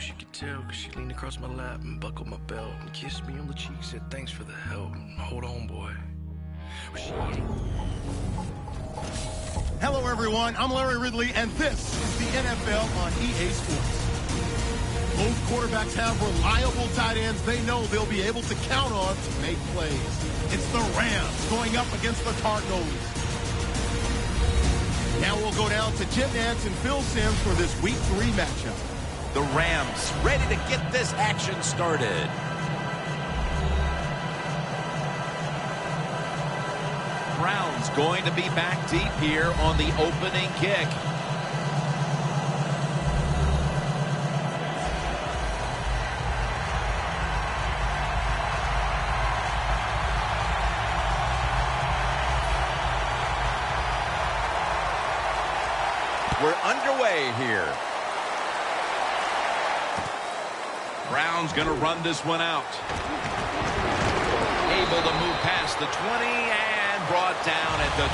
she could tell, cause she leaned across my lap and buckled my belt and kissed me on the cheek, said thanks for the help. Hold on, boy. Hello, everyone. I'm Larry Ridley, and this is the NFL on EA Sports. Both quarterbacks have reliable tight ends they know they'll be able to count on to make plays. It's the Rams going up against the Cardinals. Now we'll go down to Jim Nantz and Phil Simms for this Week 3 matchup. The Rams ready to get this action started. Browns going to be back deep here on the opening kick. We're underway here. Brown's going to run this one out. Able to move past the 20 and brought down at the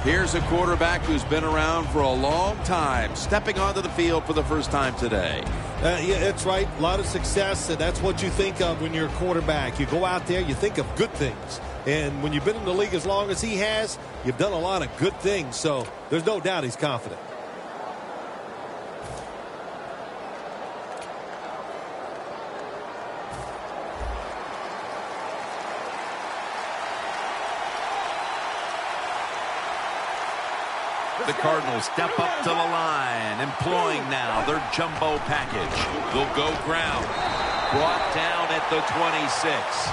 23. Here's a quarterback who's been around for a long time, stepping onto the field for the first time today. Yeah, that's right. A lot of success, and that's what you think of when you're a quarterback. You go out there, you think of good things. And when you've been in the league as long as he has, you've done a lot of good things. So there's no doubt he's confident. The Cardinals step up to the line, employing now their jumbo package. They'll go ground. Brought down at the 26.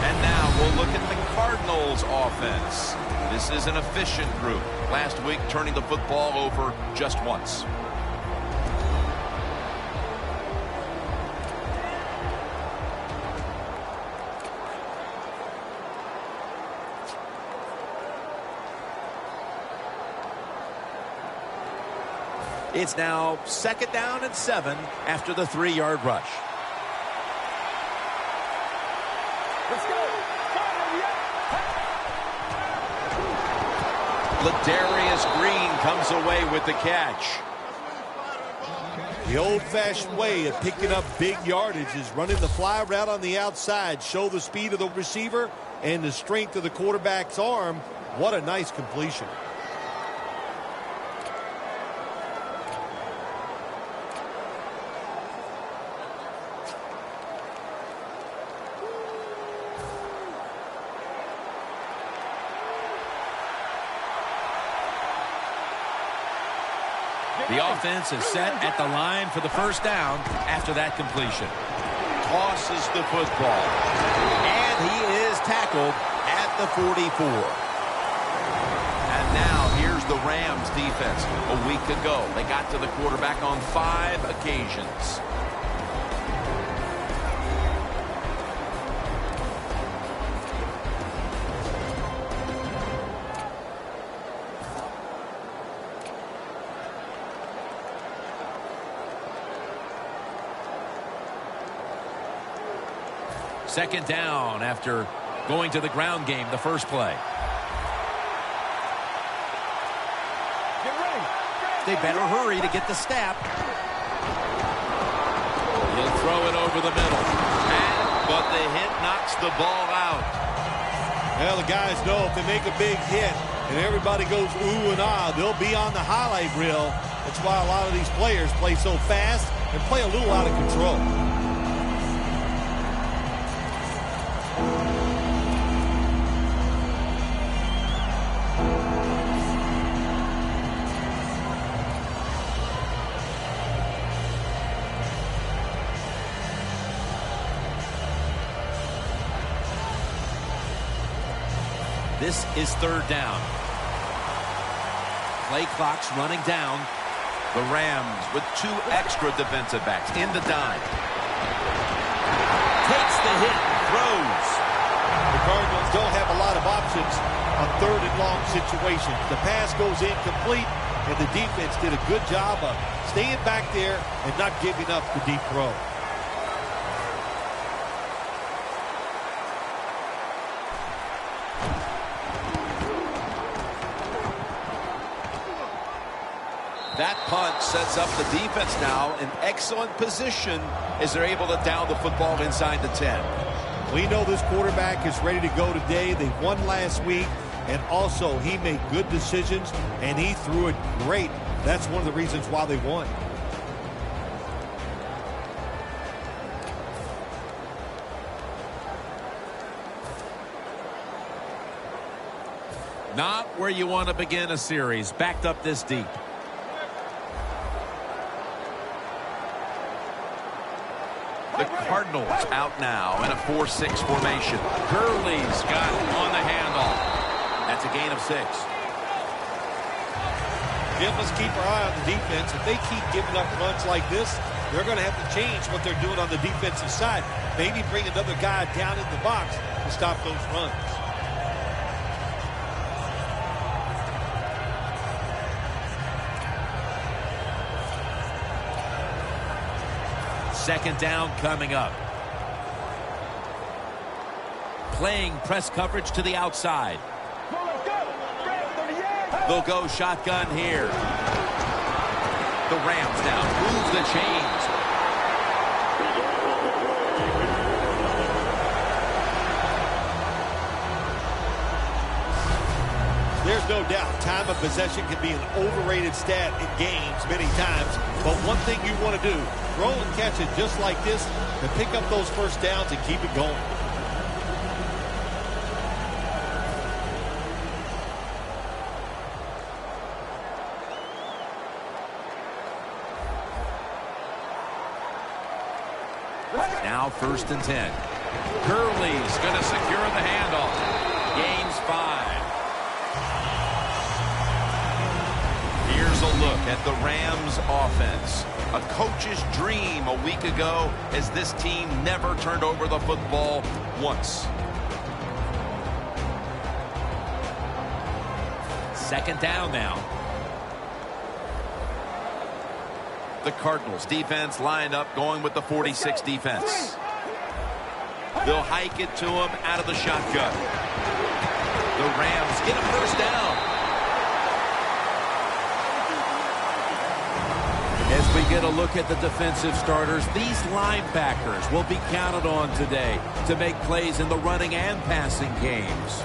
And now we'll look at the Cardinals offense. This is an efficient group. Last week turning the football over just once. It's now 2nd down and 7 after the 3-yard rush. Let's go. Ladarius Green comes away with the catch. The old-fashioned way of picking up big yardage is running the fly route on the outside. Show the speed of the receiver and the strength of the quarterback's arm. What a nice completion. The offense is set at the line for the first down after that completion. Tosses the football. And he is tackled at the 44. And now here's the Rams defense. A week ago, they got to the quarterback on 5 occasions. Second down after going to the ground game the first play. Get ready. They better hurry to get the snap. He'll throw it over the middle. But the hit knocks the ball out. Well, the guys know if they make a big hit and everybody goes ooh and ah, they'll be on the highlight reel. That's why a lot of these players play so fast and play a little out of control. This is 3rd down. Play clock's running down. The Rams with 2 extra defensive backs in the dime. Takes the hit, throws. The Cardinals don't have a lot of options on 3rd and long situations. The pass goes incomplete, and the defense did a good job of staying back there and not giving up the deep throw. That punt sets up the defense now in excellent position as they're able to down the football inside the 10. We know this quarterback is ready to go today. They won last week, and also he made good decisions, and he threw it great. That's one of the reasons why they won. Not where you want to begin a series, backed up this deep. The Cardinals out now in a 4-6 formation. Gurley's got on the handoff. That's a gain of 6. Jim, let's keep our eye on the defense. If they keep giving up runs like this, they're going to have to change what they're doing on the defensive side. Maybe bring another guy down in the box to stop those runs. Second down coming up. Playing press coverage to the outside. They'll go shotgun here. The Rams now move the chains. There's no doubt time of possession can be an overrated stat in games many times. But one thing you want to do, throw and catch it just like this and pick up those first downs and keep it going. Now 1st and 10. Gurley's going to secure the handoff. Gains 5. Here's a look at the Rams offense. A coach's dream a week ago as this team never turned over the football once. Second down now. The Cardinals defense lined up going with the 46 defense. They'll hike it to him out of the shotgun. The Rams get a first down. As we get a look at the defensive starters, these linebackers will be counted on today to make plays in the running and passing games.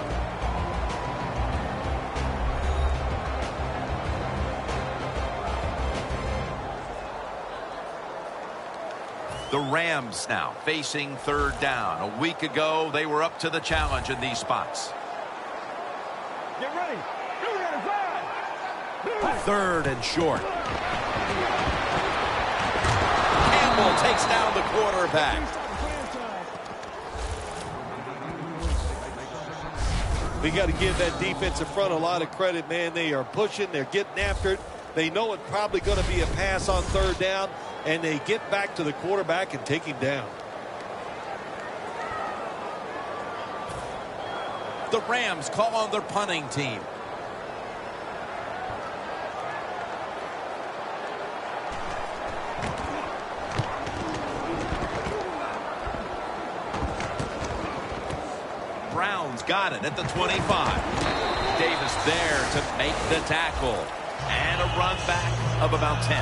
The Rams now facing 3rd down. A week ago, they were up to the challenge in these spots. Get ready. 3rd and short. Campbell takes down the quarterback. We got to give that defensive front a lot of credit, man. They are pushing. They're getting after it. They know it's probably going to be a pass on 3rd down, and they get back to the quarterback and take him down. The Rams call on their punting team. Brown's got it at the 25. Davis there to make the tackle. And a run back of about 10.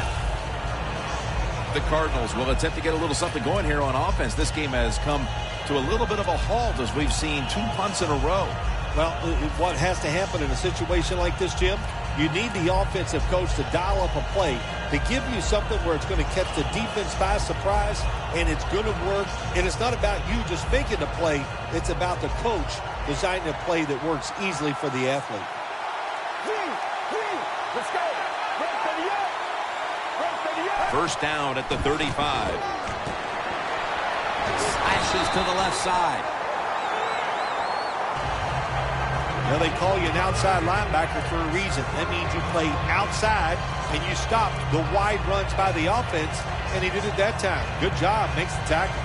The Cardinals will attempt to get a little something going here on offense. This game has come to a little bit of a halt as we've seen 2 punts in a row. Well, what has to happen in a situation like this, Jim, you need the offensive coach to dial up a play to give you something where it's going to catch the defense by surprise, and it's going to work. And it's not about you just making the play. It's about the coach designing a play that works easily for the athlete. Let's go. First down at the 35. Slashes to the left side. Well, they call you an outside linebacker for a reason. That means you play outside and you stop the wide runs by the offense, and he did it that time. Good job. Makes the tackle.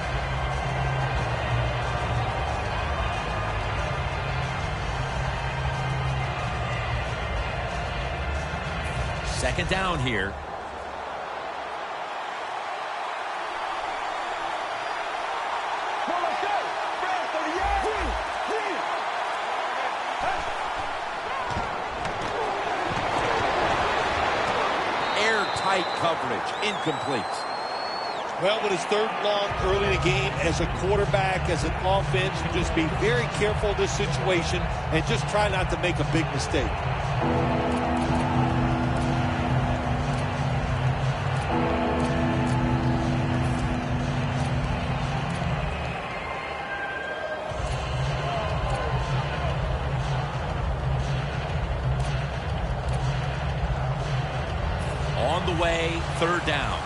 Second down here. Air coverage. Incomplete. Well, when it's third and long early in the game, as a quarterback, as an offense, you just be very careful of this situation and just try not to make a big mistake. On the way, third down.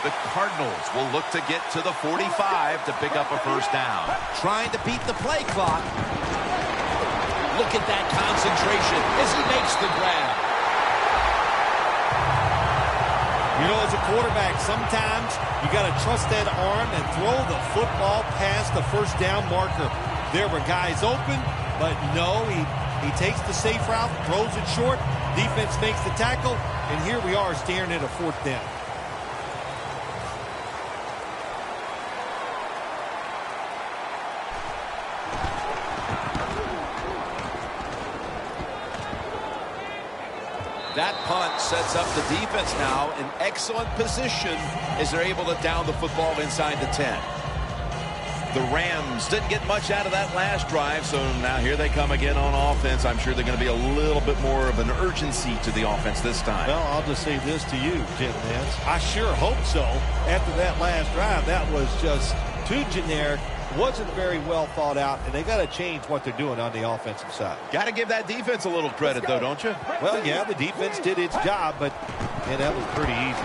The Cardinals will look to get to the 45 to pick up a first down. Trying to beat the play clock. Look at that concentration as he makes the grab. You know, as a quarterback, sometimes you got to trust that arm and throw the football past the first down marker. There were guys open, but no, he takes the safe route, throws it short. Defense makes the tackle, and here we are staring at a fourth down. That punt sets up the defense now in excellent position as they're able to down the football inside the 10. The Rams didn't get much out of that last drive, so now here they come again on offense. I'm sure they're going to be a little bit more of an urgency to the offense this time. Well, I'll just say this to you, Jim Nance. I sure hope so. After that last drive, that was just too generic, wasn't very well thought out, and they got to change what they're doing on the offensive side. Got to give that defense a little credit, though, don't you? Well, yeah, the defense did its job, but man, that was pretty easy.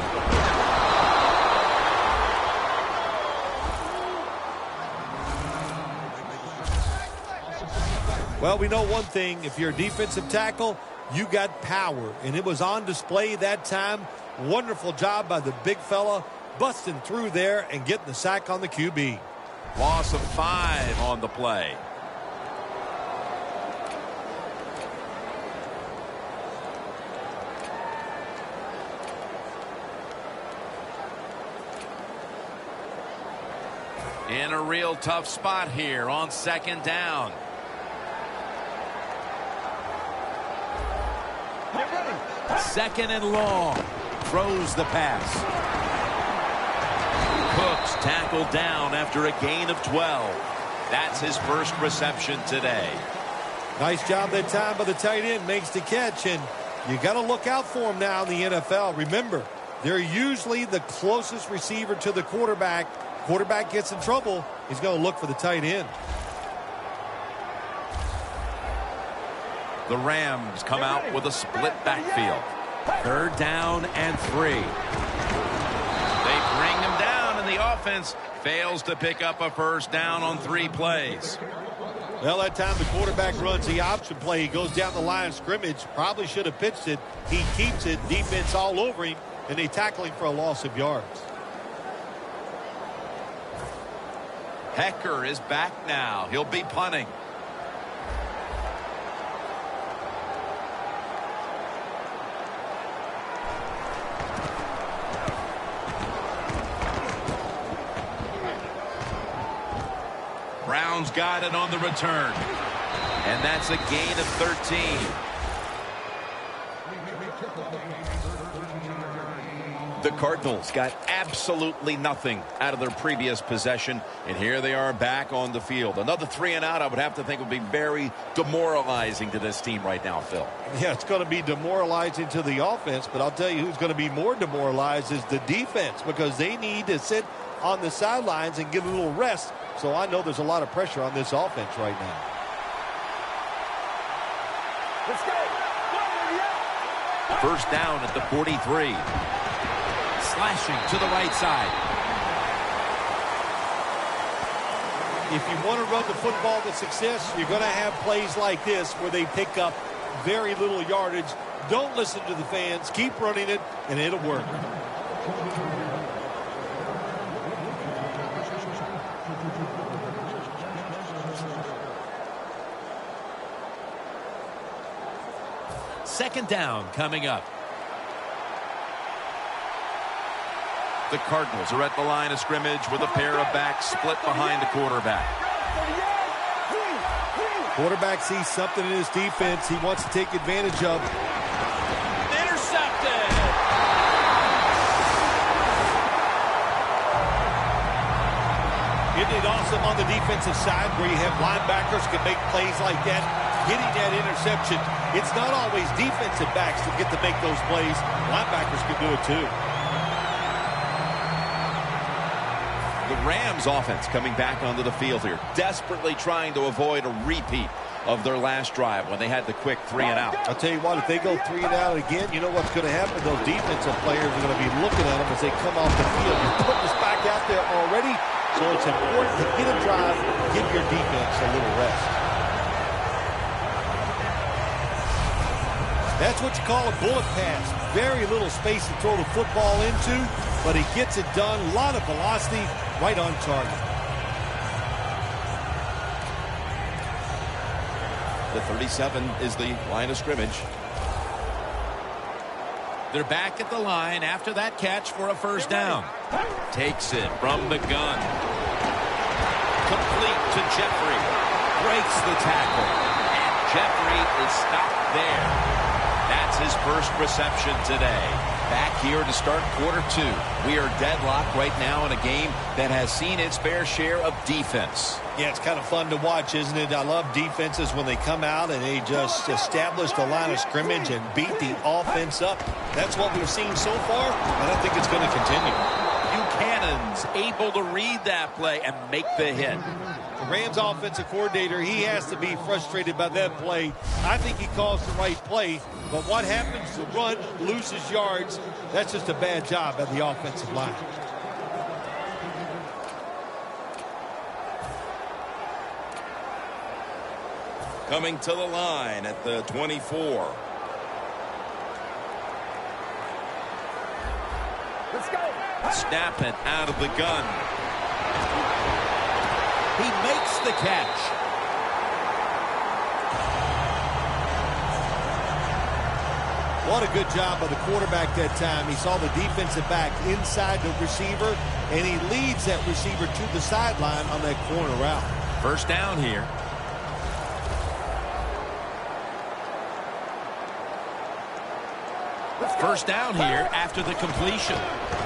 Well, we know one thing. If you're a defensive tackle, you got power, and it was on display that time. Wonderful job by the big fella, busting through there and getting the sack on the QB. Loss of 5 on the play. In a real tough spot here on second down. Second and long. Throws the pass. Cooks tackled down after a gain of 12. That's his first reception today. Nice job that time by the tight end. Makes the catch, and you got to look out for him now in the NFL. Remember, they're usually the closest receiver to the quarterback. Quarterback gets in trouble, he's going to look for the tight end. The Rams come out with a split backfield. Third down and 3. They bring him down, and the offense fails to pick up a first down on 3 plays. Well, that time the quarterback runs the option play. He goes down the line of scrimmage. Probably should have pitched it. He keeps it. Defense all over him, and they tackle him for a loss of yards. Hecker is back now. He'll be punting. Brown's got it on the return. And that's a gain of 13. The Cardinals got absolutely nothing out of their previous possession, and here they are back on the field. Another 3 and out, I would have to think, would be very demoralizing to this team right now, Phil. Yeah, it's going to be demoralizing to the offense, but I'll tell you who's going to be more demoralized is the defense, because they need to sit on the sidelines and get a little rest. So I know there's a lot of pressure on this offense right now. Let's go. First down at the 43. Slashing to the right side. If you want to run the football with success, you're going to have plays like this where they pick up very little yardage. Don't listen to the fans. Keep running it, and it'll work. Second down coming up. The Cardinals are at the line of scrimmage with a pair of backs split behind the quarterback. Quarterback sees something in his defense he wants to take advantage of. Intercepted. awesome on the defensive side where you have linebackers can make plays like that, getting that interception. It's not always defensive backs that get to make those plays. Linebackers can do it too. The Rams offense coming back onto the field here, desperately trying to avoid a repeat of their last drive when they had the quick 3 and out. I'll tell you what, if they go 3 and out again, you know what's going to happen? Those defensive players are going to be looking at them as they come off the field. You're putting us back out there already, so it's important to get a drive, give your defense a little rest. That's what you call a bullet pass. Very little space to throw the football into, but he gets it done. A lot of velocity, right on target. The 37 is the line of scrimmage. They're back at the line after that catch for a first down. Takes it from the gun. Complete to Jeffrey. Breaks the tackle. And Jeffrey is stopped there. That's his first reception today. Back here to start quarter 2. We are deadlocked right now in a game that has seen its fair share of defense. Yeah, it's kind of fun to watch, isn't it? I love defenses when they come out and they just establish the line of scrimmage and beat the offense up. That's what we've seen so far, and I think it's going to continue. Buchanan's able to read that play and make the hit. The Rams offensive coordinator, he has to be frustrated by that play. I think he calls the right play, but what happens? The run loses yards. That's just a bad job by the offensive line. Coming to the line at the 24. Let's go. Snapping out of the gun. He makes the catch. What a good job by the quarterback that time. He saw the defensive back inside the receiver, and he leads that receiver to the sideline on that corner route. First down here. First down here after the completion.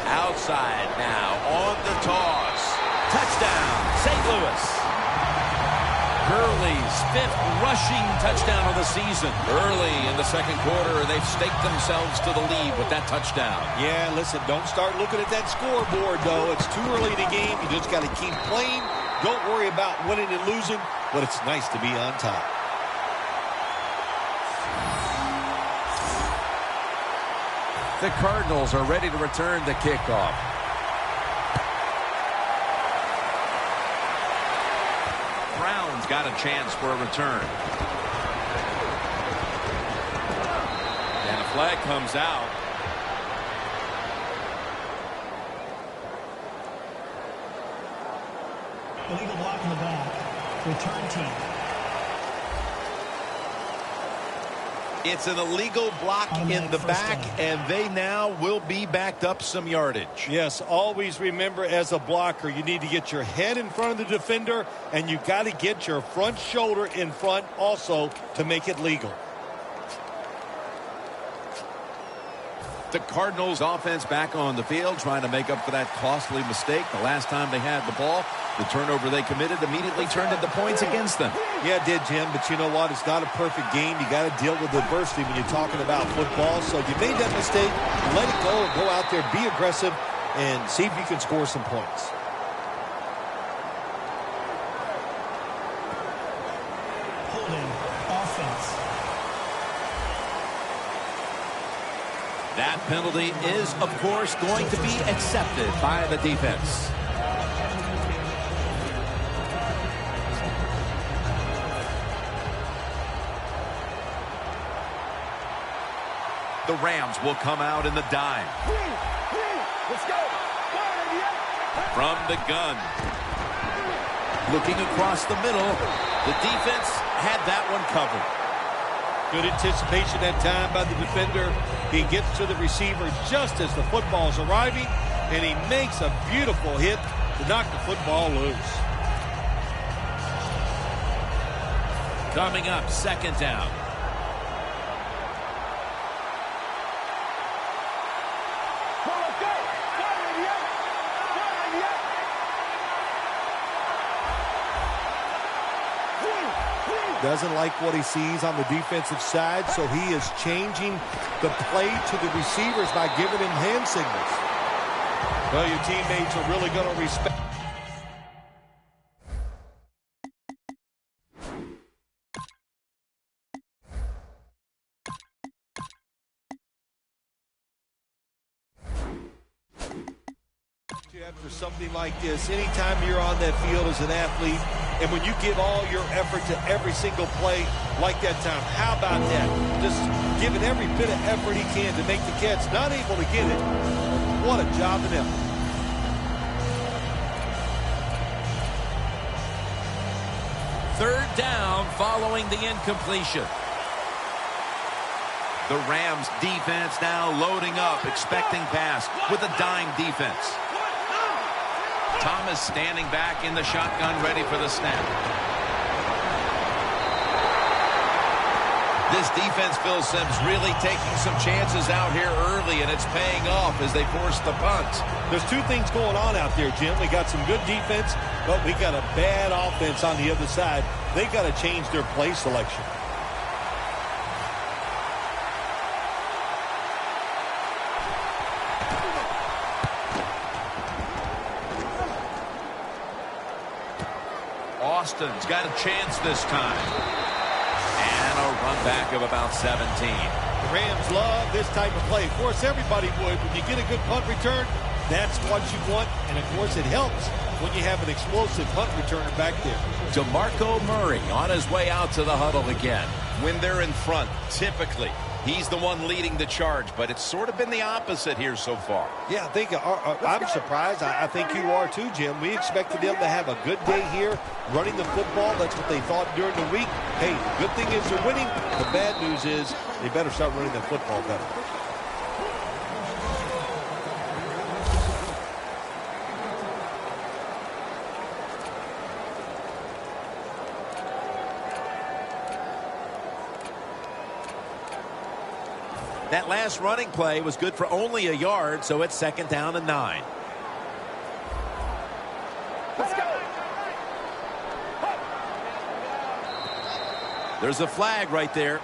Outside now on the toss. Touchdown, St. Louis. Gurley's 5th rushing touchdown of the season. Early in the second quarter, they've staked themselves to the lead with that touchdown. Yeah, listen, don't start looking at that scoreboard, though. It's too early in the game. You just got to keep playing. Don't worry about winning and losing, but it's nice to be on top. The Cardinals are ready to return the kickoff. Brown's got a chance for a return. And a flag comes out. Illegal block in the back. Return team. It's an illegal block in the back, and they now will be backed up some yardage. Yes, always remember as a blocker, you need to get your head in front of the defender, and you got to get your front shoulder in front also to make it legal. The Cardinals offense back on the field trying to make up for that costly mistake. The last time they had the ball, the turnover they committed immediately turned into points against them. Yeah, it did, Jim, but you know what? It's not a perfect game. You got to deal with adversity when you're talking about football. So you made that mistake, let it go, and go out there, be aggressive, and see if you can score some points. Holding offense. That penalty is, of course, going to be accepted by the defense. The Rams will come out in the dime. Let's go. From the gun. Looking across the middle. The defense had that one covered. Good anticipation that time by the defender. He gets to the receiver just as the football's arriving, and he makes a beautiful hit to knock the football loose. Coming up, second down. doesn't like what he sees on the defensive side, so he is changing the play to the receivers by giving him hand signals. Well, your teammates are really going to respect. For something like this, anytime you're on that field as an athlete, and when you give all your effort to every single play like that time, how about that? Just giving every bit of effort he can to make the catch, not able to get it. What a job and effort. Third down following the incompletion. The Rams defense now loading up, expecting pass with a dime defense. Thomas standing back in the shotgun, ready for the snap. This defense, Phil Simms, really taking some chances out here early, and it's paying off as they force the punt. There's two things going on out there, Jim. We got some good defense, but we got a bad offense on the other side. They got to change their play selection. Austin's got a chance this time. And a run back of about 17. The Rams love this type of play. Of course, everybody would. When you get a good punt return, that's what you want. And, of course, it helps when you have an explosive punt returner back there. DeMarco Murray on his way out to the huddle again. When they're in front, typically, he's the one leading the charge, but it's sort of been the opposite here so far. Yeah, I think I'm surprised. I think you are too, Jim. We expected them to have a good day here running the football. That's what they thought during the week. Hey, the good thing is they're winning. The bad news is they better start running the football better. That last running play was good for only a yard, so it's 2nd down and 9. Let's go. There's a flag right there.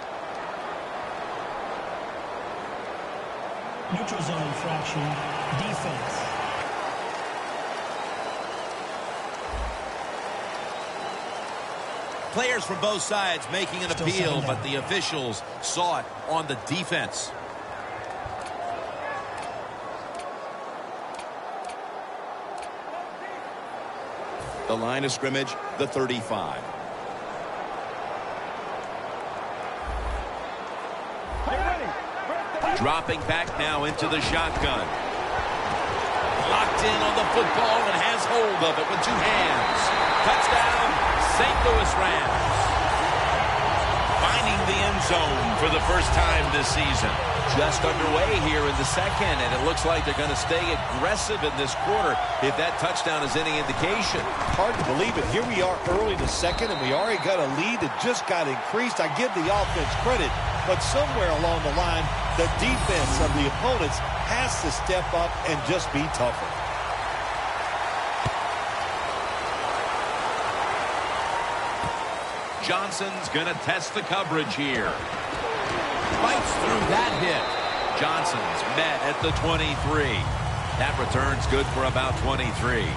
Neutral zone infraction. Defense. Players from both sides making an Still appeal, 7 but down. the officials saw it on the defense. The line of scrimmage, the 35. Dropping back now into the shotgun. Locked in on the football and has hold of it with 2 hands. Touchdown, St. Louis Rams. Finding the end zone for the first time this season. Just underway here in the second, and it looks like they're going to stay aggressive in this quarter if that touchdown is any indication. Hard to believe it. Here we are early in the second, and we already got a lead that just got increased. I give the offense credit, but somewhere along the line, the defense of the opponents has to step up and just be tougher. Johnson's going to test the coverage here. Fights through that hit. Johnson's met at the 23. That return's good for about 23.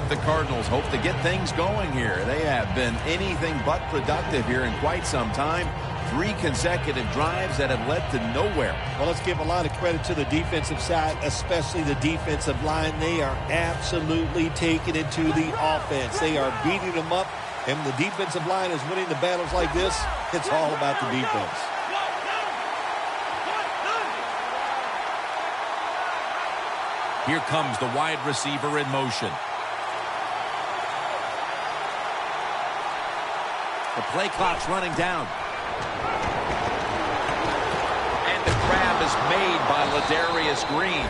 The Cardinals hope to get things going here. They have been anything but productive here in quite some time. 3 consecutive drives that have led to nowhere. Well, let's give a lot of credit to the defensive side, especially the defensive line. They are absolutely taking it to the offense. They are beating them up, and the defensive line is winning the battles like this. It's all about the defense. Here comes the wide receiver in motion. The play clock's running down. And the grab is made by Ladarius Green.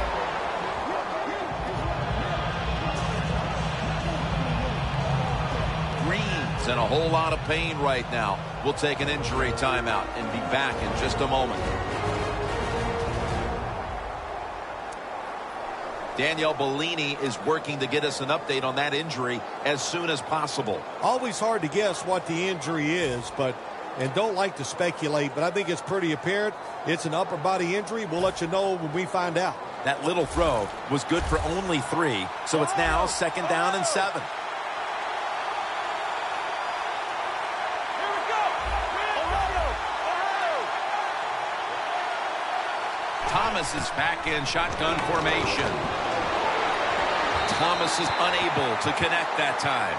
Green's in a whole lot of pain right now. We'll take an injury timeout and be back in just a moment. Danielle Bellini is working to get us an update on that injury as soon as possible. Always hard to guess what the injury is, and don't like to speculate, but I think it's pretty apparent. It's an upper body injury. We'll let you know when we find out. That little throw was good for only 3, so it's now 2nd down and 7. Thomas is back in shotgun formation. Thomas is unable to connect that time.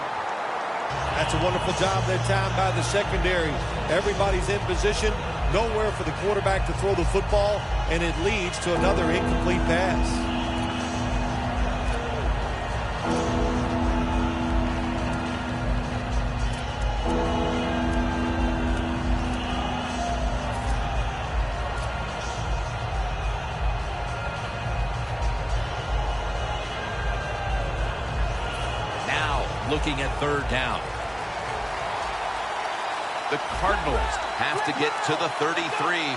That's a wonderful job that time by the secondary. Everybody's in position. Nowhere for the quarterback to throw the football, and it leads to another incomplete pass. Looking at 3rd down. The Cardinals have to get to the 33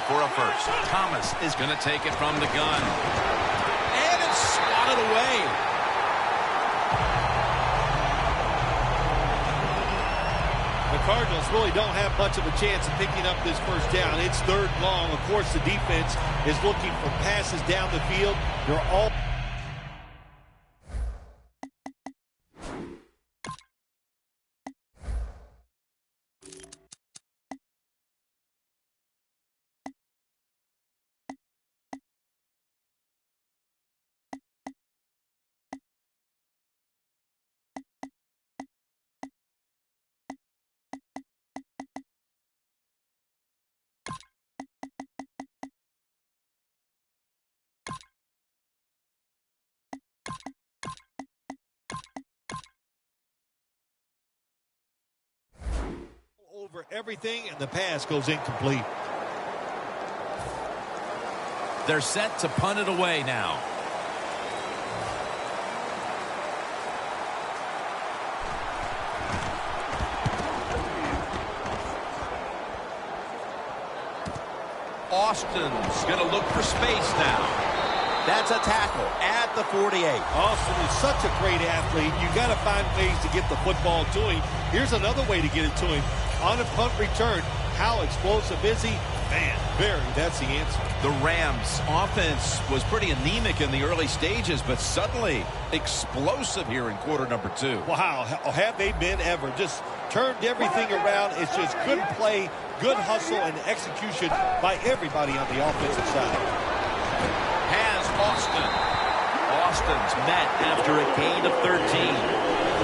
for a first. Thomas is going to take it from the gun. And it's swatted away. The Cardinals really don't have much of a chance of picking up this first down. It's 3rd long. Of course, the defense is looking for passes down the field. They're all over everything, and the pass goes incomplete. They're set to punt it away now. Austin's going to look for space now. That's a tackle at the 48. Austin is such a great athlete. You got to find ways to get the football to him. Here's another way to get it to him. On a punt return, how explosive is he? Man, that's the answer. The Rams' offense was pretty anemic in the early stages, but suddenly explosive here in quarter number 2. Wow, have they been ever. Just turned everything around. It's just good play, good hustle, and execution by everybody on the offensive side. Has Austin. Austin's met after a gain of 13.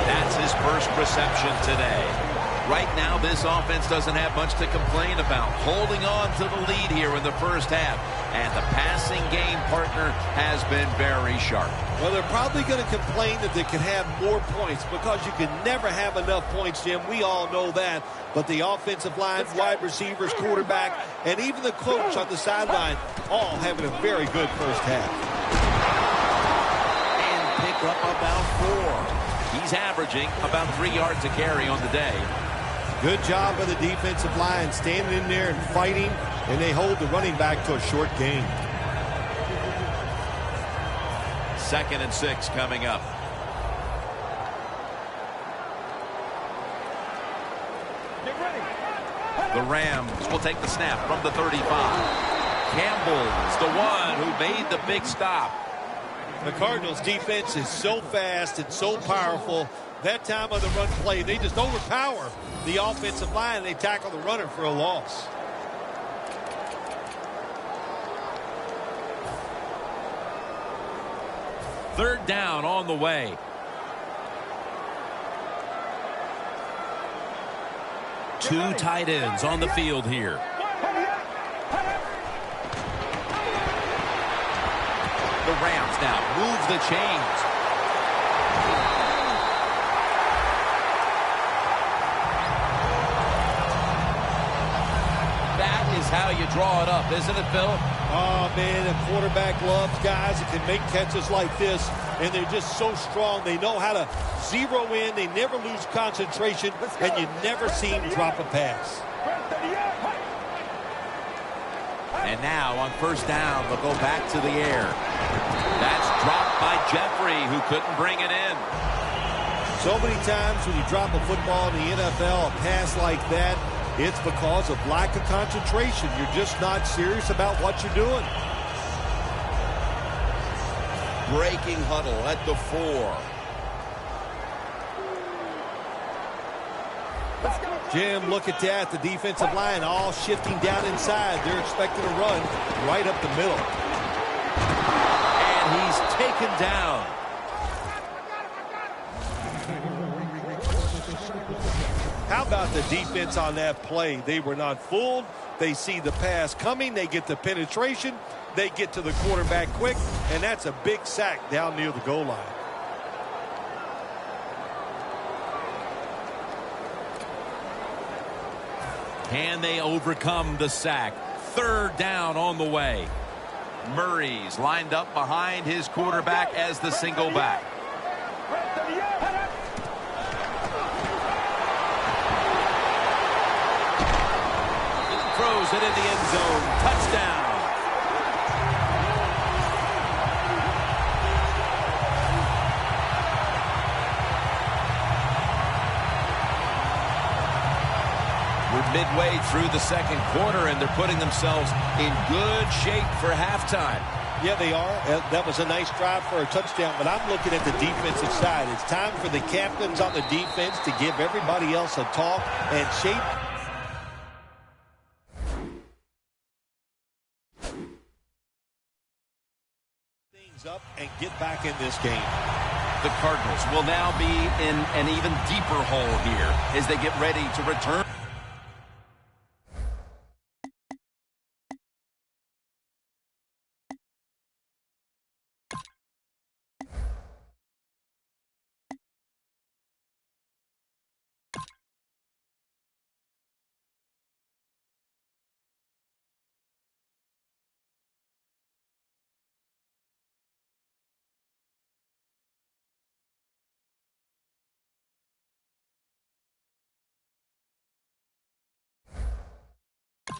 That's his first reception today. Right now, this offense doesn't have much to complain about. Holding on to the lead here in the first half. And the passing game partner has been very sharp. Well, they're probably going to complain that they can have more points because you can never have enough points, Jim. We all know that. But the offensive line, wide receivers, quarterback, and even the coach on the sideline all having a very good first half. And pick up about 4. He's averaging about 3 yards a carry on the day. Good job by the defensive line standing in there and fighting, and they hold the running back to a short gain. 2nd and 6 coming up. Get ready. The Rams will take the snap from the 35. Campbell's the one who made the big stop. The Cardinals' defense is so fast and so powerful. That time on the run play, they just overpower the offensive line. They tackle the runner for a loss. Third down on the way. Two tight ends on the field here. The Rams now move the chains. That is how you draw it up, isn't it, Phil? Oh, man, a quarterback loves guys that can make catches like this, and they're just so strong. They know how to zero in. They never lose concentration, and you never see them drop a pass. And now on first down, they'll go back to the air. That's dropped by Jeffrey, who couldn't bring it in. So many times when you drop a football in the NFL, a pass like that, it's because of lack of concentration. You're just not serious about what you're doing. Breaking huddle at the 4. Jim, look at that. The defensive line all shifting down inside. They're expecting a run right up the middle. And he's taken down. How about the defense on that play? They were not fooled. They see the pass coming. They get the penetration. They get to the quarterback quick. And that's a big sack down near the goal line. Can they overcome the sack? Third down on the way. Murray's lined up behind his quarterback as the single back. Throws it in the end zone. Touchdown. We're midway through the second quarter, and they're putting themselves in good shape for halftime. Yeah, they are. That was a nice drive for a touchdown, but I'm looking at the defensive side. It's time for the captains on the defense to give everybody else a talk and shape. Things up and get back in this game. The Cardinals will now be in an even deeper hole here as they get ready to return.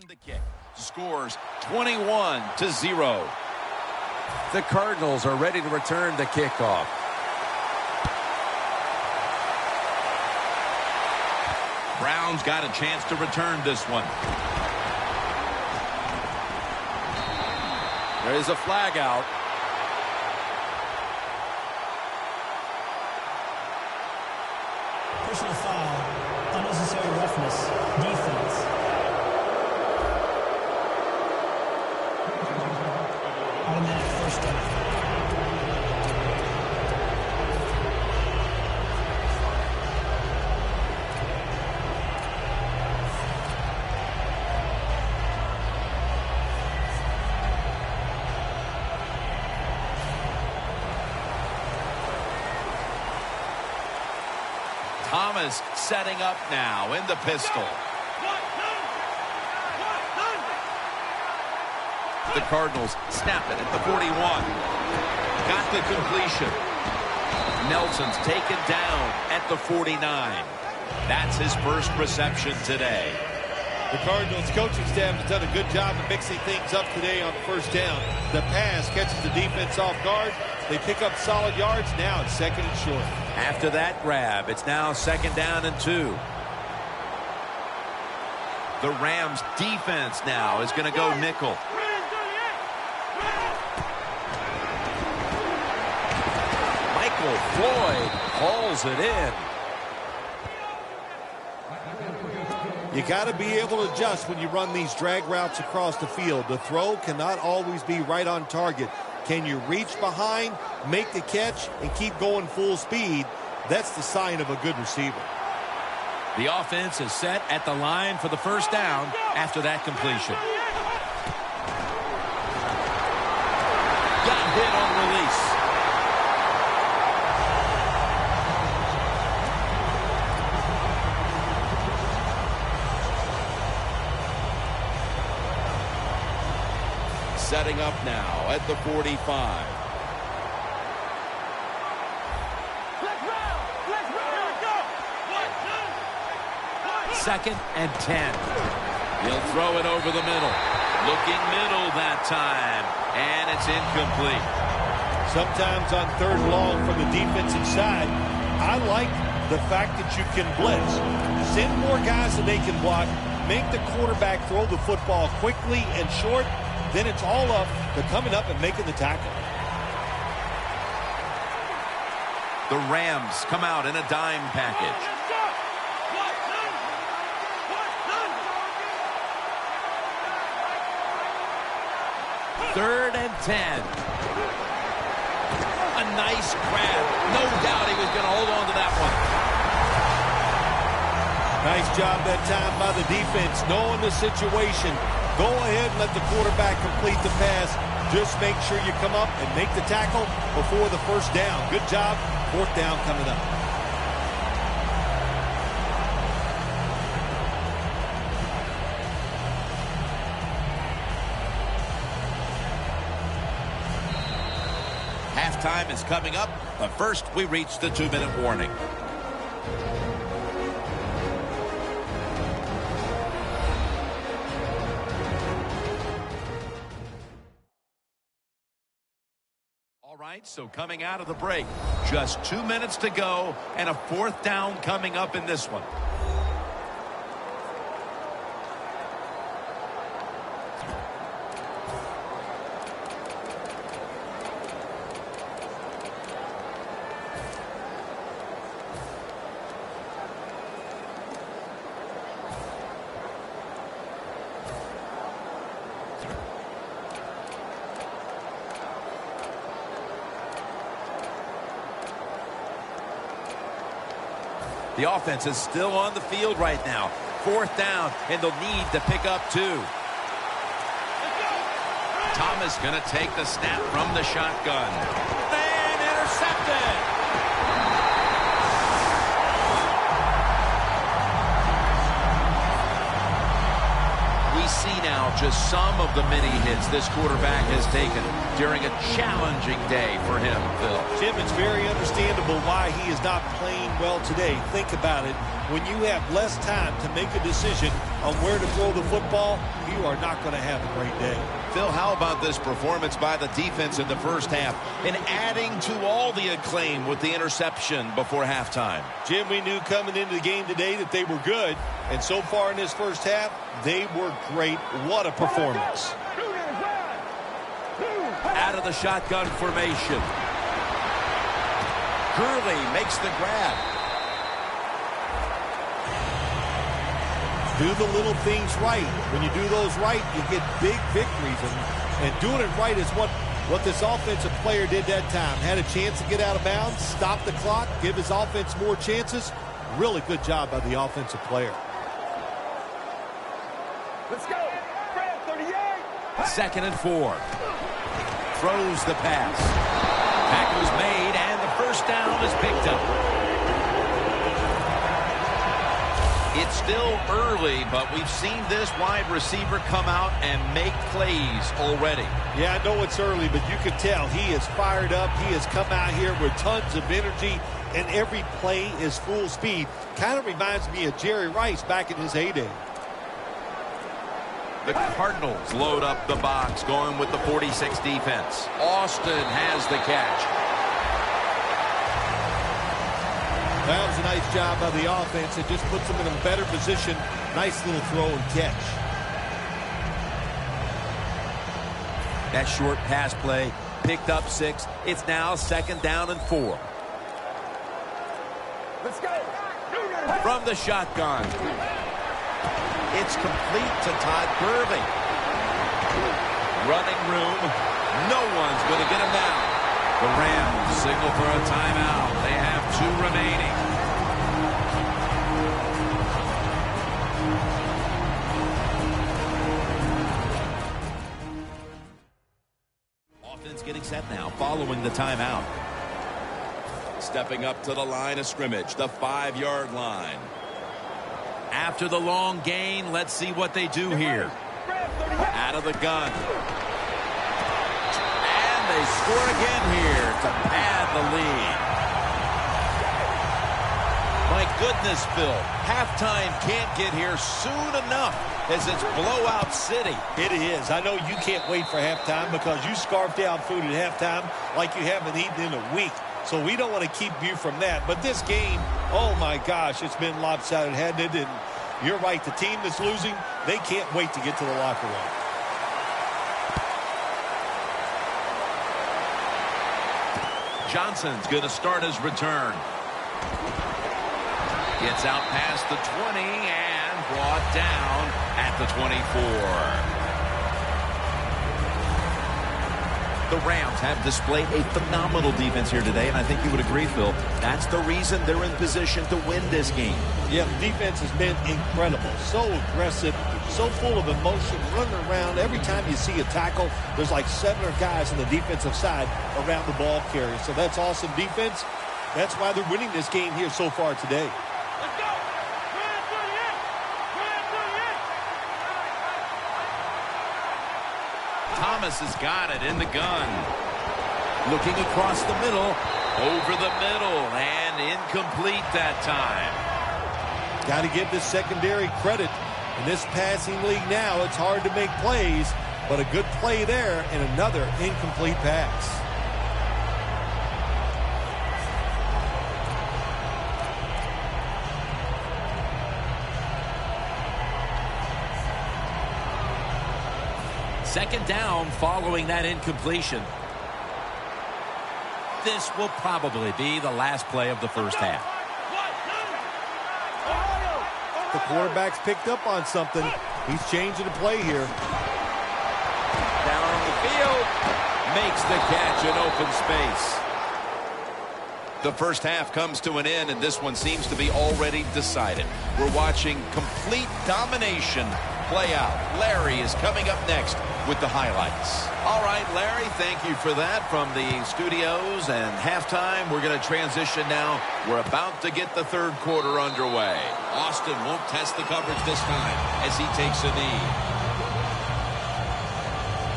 The kick scores 21-0. The Cardinals are ready to return the kickoff. Brown's got a chance to return this one. There is a flag out. Personal foul. Unnecessary roughness. Defense. Automatic first down. Thomas setting up now in the pistol. The Cardinals snap it at the 41. Got the completion. Nelson's taken down at the 49. That's his first reception today. The Cardinals coaching staff has done a good job of mixing things up today on first down. The pass catches the defense off guard. They pick up solid yards. Now it's second and short. After that grab, it's now second down and 2. The Rams defense now is going to go nickel. Michael Floyd hauls it in. You got to be able to adjust when you run these drag routes across the field. The throw cannot always be right on target. Can you reach behind, make the catch, and keep going full speed? That's the sign of a good receiver. The offense is set at the line for the first down after that completion. Got hit on release. Setting up now at the 45. Second and 10. He'll throw it over the middle. Looking middle that time. And it's incomplete. Sometimes on 3rd and long from the defensive side, I like the fact that you can blitz. Send more guys than they can block. Make the quarterback throw the football quickly and short. Then it's all up to coming up and making the tackle. The Rams come out in a dime package. Third and 10. A nice grab. No doubt he was going to hold on to that one. Nice job that time by the defense, knowing the situation. Go ahead and let the quarterback complete the pass. Just make sure you come up and make the tackle before the first down. Good job. 4th down coming up. Halftime is coming up, but first we reach the 2-minute warning. All right, so coming out of the break, just 2 minutes to go and a 4th down coming up in this one. The offense is still on the field right now. 4th down, and they'll need to pick up 2. Thomas going to take the snap from the shotgun. And intercepted. We see now just some of the many hits this quarterback has taken during a challenging day for him, Phil. Jim, it's very understandable why he is not playing well today. Think about it. When you have less time to make a decision on where to throw the football, you are not going to have a great day. Phil, how about this performance by the defense in the first half and adding to all the acclaim with the interception before halftime? Jim, we knew coming into the game today that they were good, and so far in this first half, they were great. What a performance. Out of the shotgun formation. Gurley makes the grab. Do the little things right. When you do those right, you get big victories. And doing it right is what this offensive player did that time. Had a chance to get out of bounds, stop the clock, give his offense more chances. Really good job by the offensive player. Let's go. Fred, 38. 2nd and 4. Throws the pass. Tackle's made, and the first down is picked up. It's still early, but we've seen this wide receiver come out and make plays already. Yeah, I know it's early, but you can tell he is fired up. He has come out here with tons of energy, and every play is full speed. Kind of reminds me of Jerry Rice back in his heyday. The Cardinals load up the box, going with the 46 defense. Austin has the catch. That was a nice job by the offense. It just puts them in a better position. Nice little throw and catch. That short pass play picked up 6. It's now 2nd down and 4. Let's go. From the shotgun. It's complete to Todd Gurley. Running room. No one's going to get him now. The Rams signal for a timeout. They have 2 remaining. Offense getting set now following the timeout. Stepping up to the line of scrimmage, the 5-yard line. After the long gain, let's see what they do here. Out of the gun. And they score again here to pad the lead. My goodness, Phil. Halftime can't get here soon enough as it's blowout city. It is. I know you can't wait for halftime because you scarf down food at halftime like you haven't eaten in a week. So we don't want to keep you from that. But this game, oh my gosh, it's been lopsided, hasn't it? And you're right, the team that's losing, they can't wait to get to the locker room. Johnson's going to start his return. Gets out past the 20 and brought down at the 24. The Rams have displayed a phenomenal defense here today, and I think you would agree, Phil. That's the reason they're in position to win this game. Yeah, the defense has been incredible. So aggressive, so full of emotion, running around. Every time you see a tackle, there's like 7 guys on the defensive side around the ball carrier. So that's awesome defense. That's why they're winning this game here so far today. Let's go! Thomas has got it in the gun. Looking across the middle, over the middle, and incomplete that time. Got to give this secondary credit. In this passing league now, it's hard to make plays, but a good play there and another incomplete pass. Second down following that incompletion. This will probably be the last play of the first half. The quarterback's picked up on something. He's changing the play here. Down on the field. Makes the catch in open space. The first half comes to an end, and this one seems to be already decided. We're watching complete domination play out. Larry is coming up next with the highlights. All right, Larry, thank you for that from the studios and halftime. We're going to transition now. We're about to get the third quarter underway. Austin won't test the coverage this time as he takes a knee.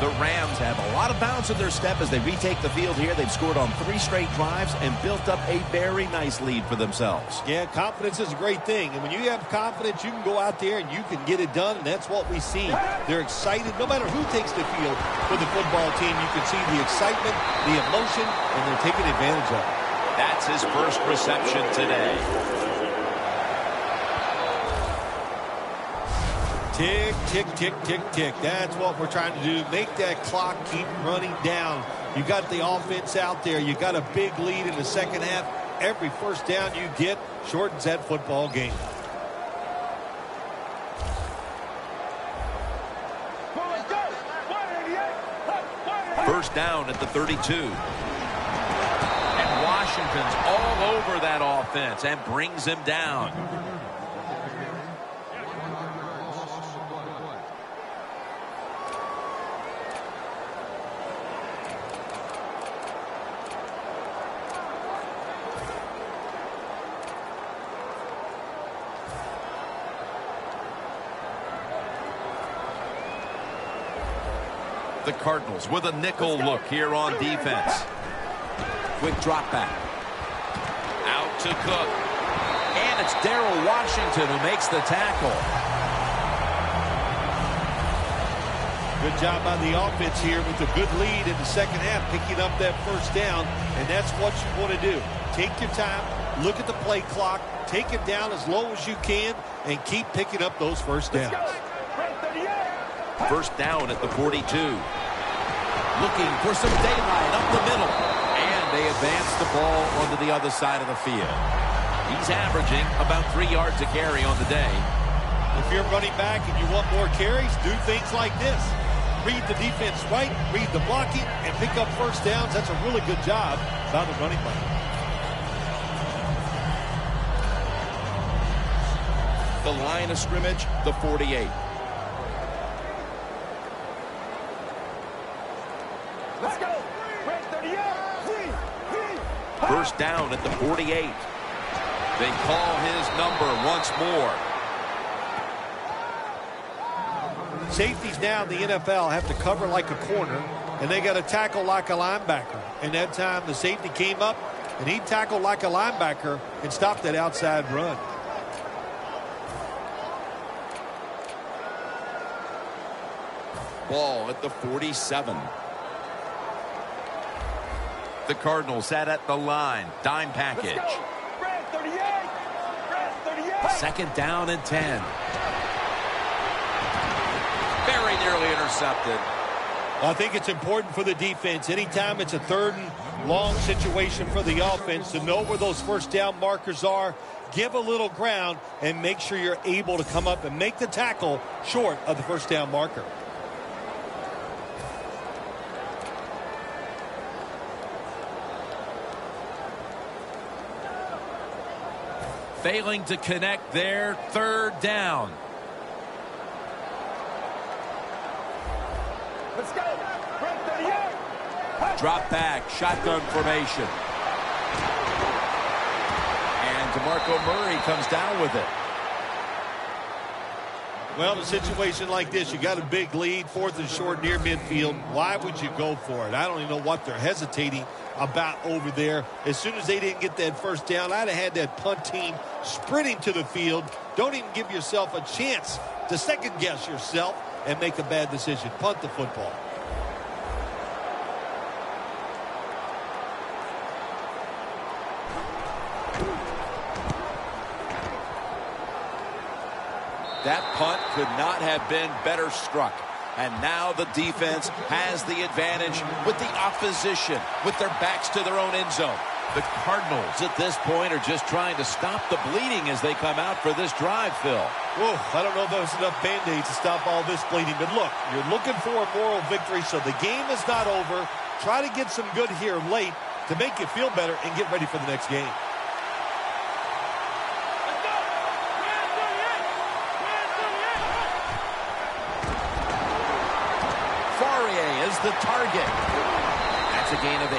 The Rams have a lot of bounce in their step as they retake the field here. They've scored on 3 straight drives and built up a very nice lead for themselves. Yeah, confidence is a great thing. And when you have confidence, you can go out there and you can get it done. And that's what we see. They're excited. No matter who takes the field for the football team, you can see the excitement, the emotion, and they're taking advantage of it. That's his first reception today. Tick, tick, tick, tick, tick. That's what we're trying to do. Make that clock keep running down. You got the offense out there. You got a big lead in the second half. Every first down you get shortens that football game. First down at the 32. And Washington's all over that offense and brings him down. The Cardinals with a nickel look here on defense. Quick drop back. Out to Cook. And it's Darrell Washington who makes the tackle. Good job on the offense here with a good lead in the second half, picking up that first down. And that's what you want to do. Take your time, look at the play clock, take it down as low as you can, and keep picking up those first downs. First down at the 42. Looking for some daylight up the middle. And they advance the ball onto the other side of the field. He's averaging about 3 yards a carry on the day. If you're running back and you want more carries, do things like this. Read the defense right, read the blocking, and pick up first downs. That's a really good job by the running back. The line of scrimmage, the 48. Let's go. Red 38. First down at the 48. They call his number once more. Safeties now in the NFL have to cover like a corner, and they got to tackle like a linebacker. And that time the safety came up, and he tackled like a linebacker and stopped that outside run. Ball at the 47. The Cardinals sat at the line. Dime package. Red 38. Red 38. Second down and 10. Very nearly intercepted. I think it's important for the defense. Anytime it's a third and long situation for the offense to know where those first down markers are, give a little ground, and make sure you're able to come up and make the tackle short of the first down marker. Failing to connect there. Third down. Let's go. Red 38. Drop back. Shotgun formation. And DeMarco Murray comes down with it. Well, in a situation like this, you got a big lead, 4th and short near midfield. Why would you go for it? I don't even know what they're hesitating about over there. As soon as they didn't get that first down, I'd have had that punt team sprinting to the field. Don't even give yourself a chance to second guess yourself and make a bad decision. Punt the football. That punt could not have been better struck. And now the defense has the advantage with the opposition, with their backs to their own end zone. The Cardinals at this point are just trying to stop the bleeding as they come out for this drive, Phil. Whoa, I don't know if there's enough Band-Aids to stop all this bleeding. But look, you're looking for a moral victory, so the game is not over. Try to get some good here late to make you feel better and get ready for the next game. The target. That's a gain of 8.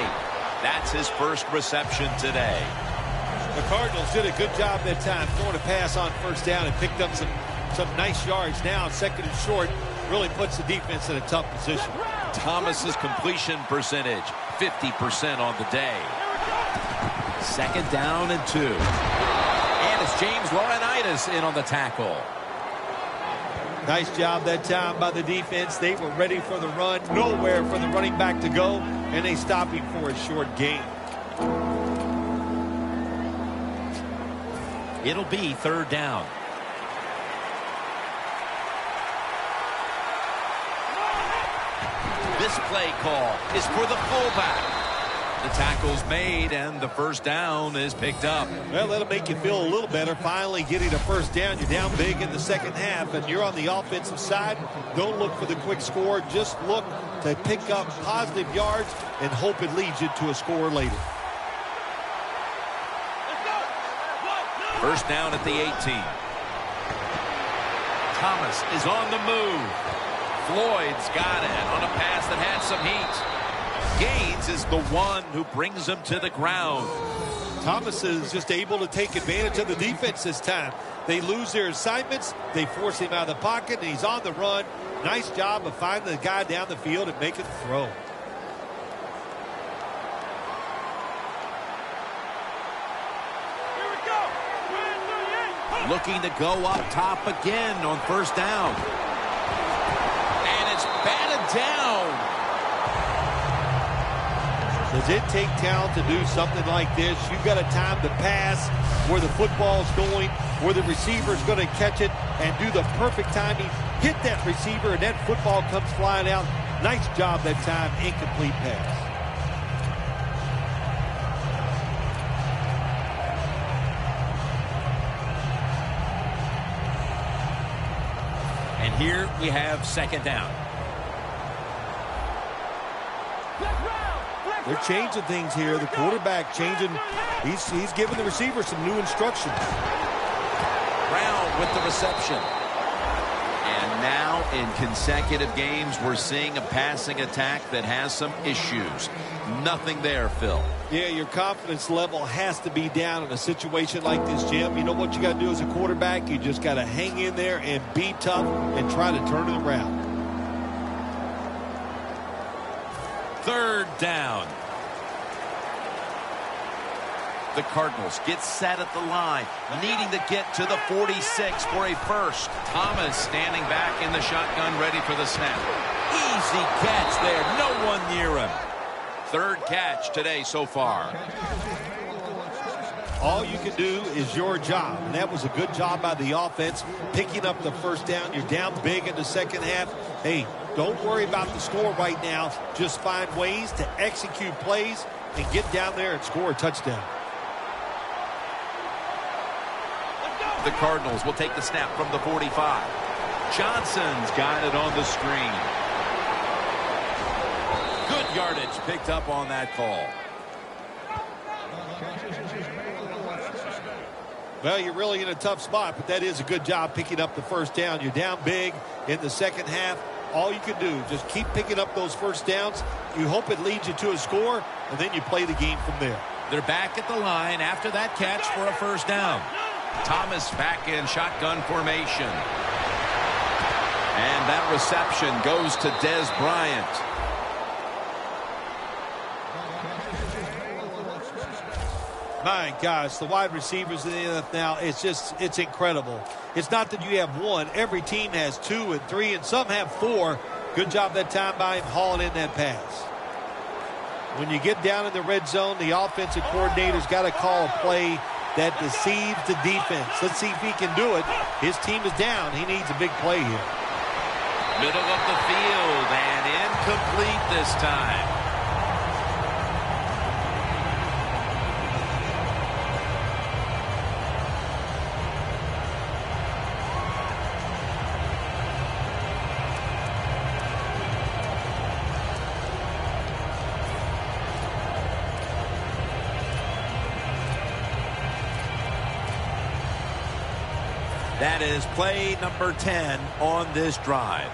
That's his first reception today. The Cardinals did a good job that time throwing a pass on first down and picked up some nice yards. Now second and short really puts the defense in a tough position. Thomas's completion percentage 50% on the day. Second down and 2. And it's James Laurinaitis in on the tackle. Nice job that time by the defense. They were ready for the run. Nowhere for the running back to go. And they stop him for a short gain. It'll be third down. This play call is for the fullback. The tackle's made, and the first down is picked up. Well, that'll make you feel a little better. Finally getting a first down. You're down big in the second half, and you're on the offensive side. Don't look for the quick score. Just look to pick up positive yards and hope it leads you to a score later. First down at the 18. Thomas is on the move. Floyd's got it on a pass that had some heat. Gaines is the one who brings him to the ground. Thomas is just able to take advantage of the defense this time. They lose their assignments. They force him out of the pocket, and he's on the run. Nice job of finding the guy down the field and making the throw. Here we go. Looking to go up top again on first down. And it's batted down. Does it take talent to do something like this? You've got a time to pass where the football's going, where the receiver's going to catch it and do the perfect timing. Hit that receiver, and that football comes flying out. Nice job that time. Incomplete pass. And here we have second down. They're changing things here. The quarterback changing. He's giving the receiver some new instructions. Brown with the reception. And now in consecutive games, we're seeing a passing attack that has some issues. Nothing there, Phil. Yeah, your confidence level has to be down in a situation like this, Jim. You know what you got to do as a quarterback? You just got to hang in there and be tough and try to turn it around. Third down. The Cardinals get set at the line, needing to get to the 46 for a first. Thomas standing back in the shotgun, ready for the snap. Easy catch there. No one near him. Third catch today so far. All you can do is your job, and that was a good job by the offense, picking up the first down. You're down big in the second half. Hey, don't worry about the score right now. Just find ways to execute plays and get down there and score a touchdown. The Cardinals will take the snap from the 45. Johnson's got it on the screen. Good yardage picked up on that call. Well, you're really in a tough spot, but that is a good job picking up the first down. You're down big in the second half. All you can do, just keep picking up those first downs. You hope it leads you to a score, and then you play the game from there. They're back at the line after that catch for a first down. Thomas back in shotgun formation. And that reception goes to Dez Bryant. My gosh, the wide receivers in the NFL now, it's incredible. It's not that you have one. Every team has 2 and 3, and some have 4. Good job that time by him hauling in that pass. When you get down in the red zone, the offensive coordinator's got to call a play that deceives the defense. Let's see if he can do it. His team is down. He needs a big play here. Middle of the field and incomplete this time. That is play number 10 on this drive.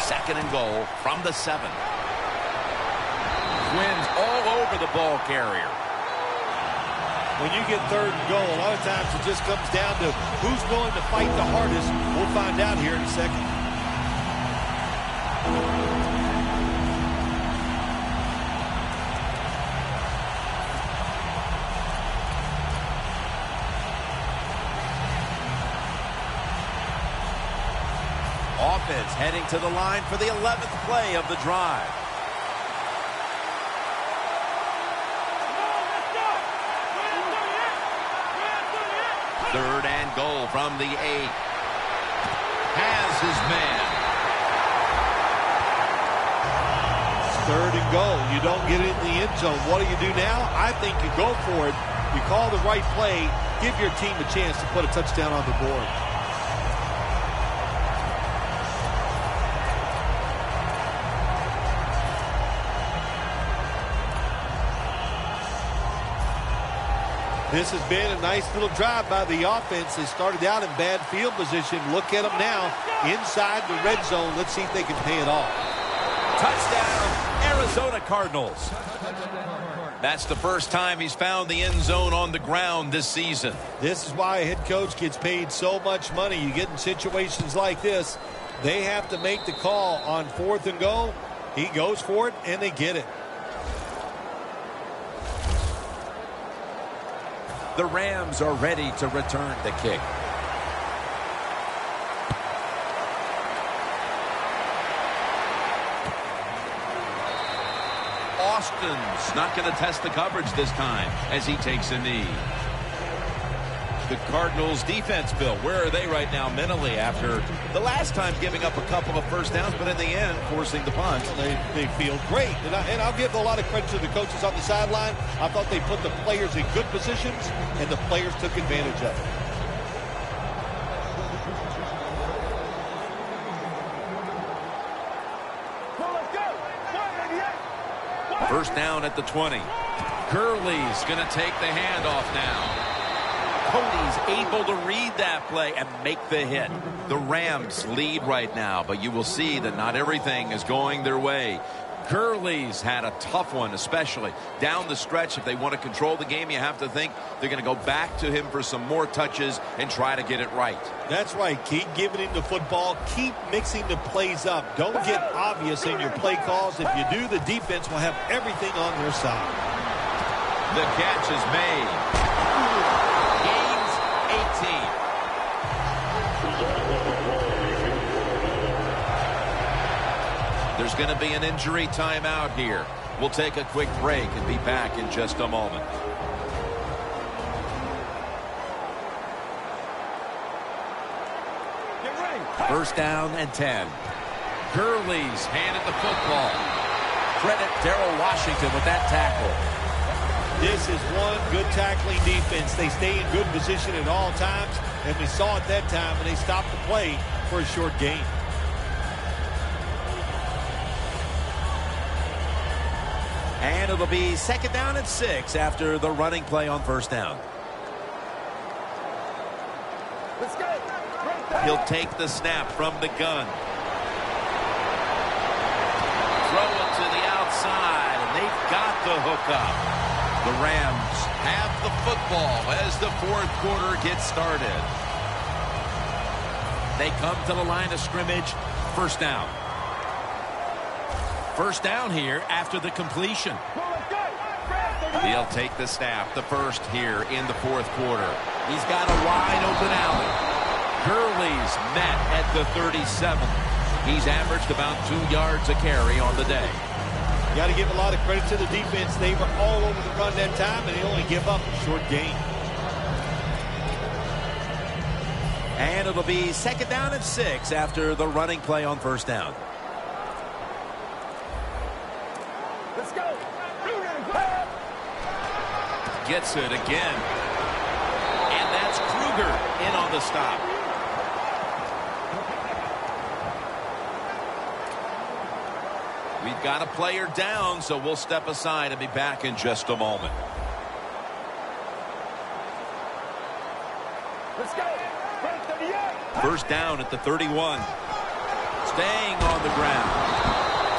Second and goal from the 7. Twins all over the ball carrier. When you get third and goal, a lot of times it just comes down to who's willing to fight the hardest. We'll find out here in a second. Offense heading to the line for the 11th play of the drive. Third and goal from the 8. Has his man. Third and goal. You don't get it in the end zone. What do you do now? I think you go for it. You call the right play. Give your team a chance to put a touchdown on the board. This has been a nice little drive by the offense. They started out in bad field position. Look at them now inside the red zone. Let's see if they can pay it off. Touchdown, Arizona Cardinals. That's the first time he's found the end zone on the ground this season. This is why a head coach gets paid so much money. You get in situations like this, they have to make the call on 4th and goal. He goes for it, and they get it. The Rams are ready to return the kick. Austin's not going to test the coverage this time as he takes a knee. The Cardinals defense, Bill, where are they right now mentally after the last time giving up a couple of first downs, but in the end forcing the punt? They feel great. And I'll give a lot of credit to the coaches on the sideline. I thought they put the players in good positions, and the players took advantage of it. First down at the 20. Gurley's going to take the handoff now. Cody's able to read that play and make the hit. The Rams lead right now, but you will see that not everything is going their way. Gurley's had a tough one, especially down the stretch. If they want to control the game, you have to think they're going to go back to him for some more touches and try to get it right. That's right. Keep giving him the football. Keep mixing the plays up. Don't get obvious in your play calls. If you do, the defense will have everything on their side. The catch is made. Gains 18. There's going to be an injury timeout here. We'll take a quick break and be back in just a moment. First down and 10. Gurley's handed the football. Credit Darrell Washington with that tackle. This is one good tackling defense. They stay in good position at all times, and we saw it that time when they stopped the play for a short gain. And it'll be second down and 6 after the running play on first down. Let's go. He'll take the snap from the gun. Throw it to the outside, and they've got the hook up. The Rams have the football as the fourth quarter gets started. They come to the line of scrimmage. First down. First down here after the completion. He'll take the snap, the first here in the fourth quarter. He's got a wide open alley. Gurley's met at the 37. He's averaged about 2 yards a carry on the day. You got to give a lot of credit to the defense. They were all over the run that time, and they only give up a short gain. And it'll be second down and 6 after the running play on first down. Let's go. Gets it again. And that's Kruger in on the stop. We've got a player down, so we'll step aside and be back in just a moment. Let's go. First down at the 31. Staying on the ground.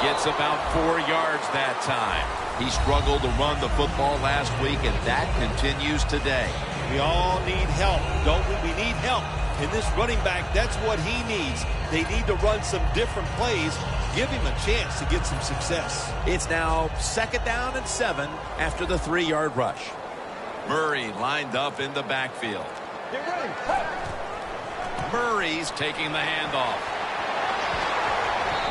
Gets about 4 yards that time. He struggled to run the football last week, and that continues today. We all need help, don't we? We need help. And this running back, that's what he needs. They need to run some different plays. Give him a chance to get some success. It's now second down and 7 after the 3-yard rush. Murray lined up in the backfield. Get ready. Murray's taking the handoff.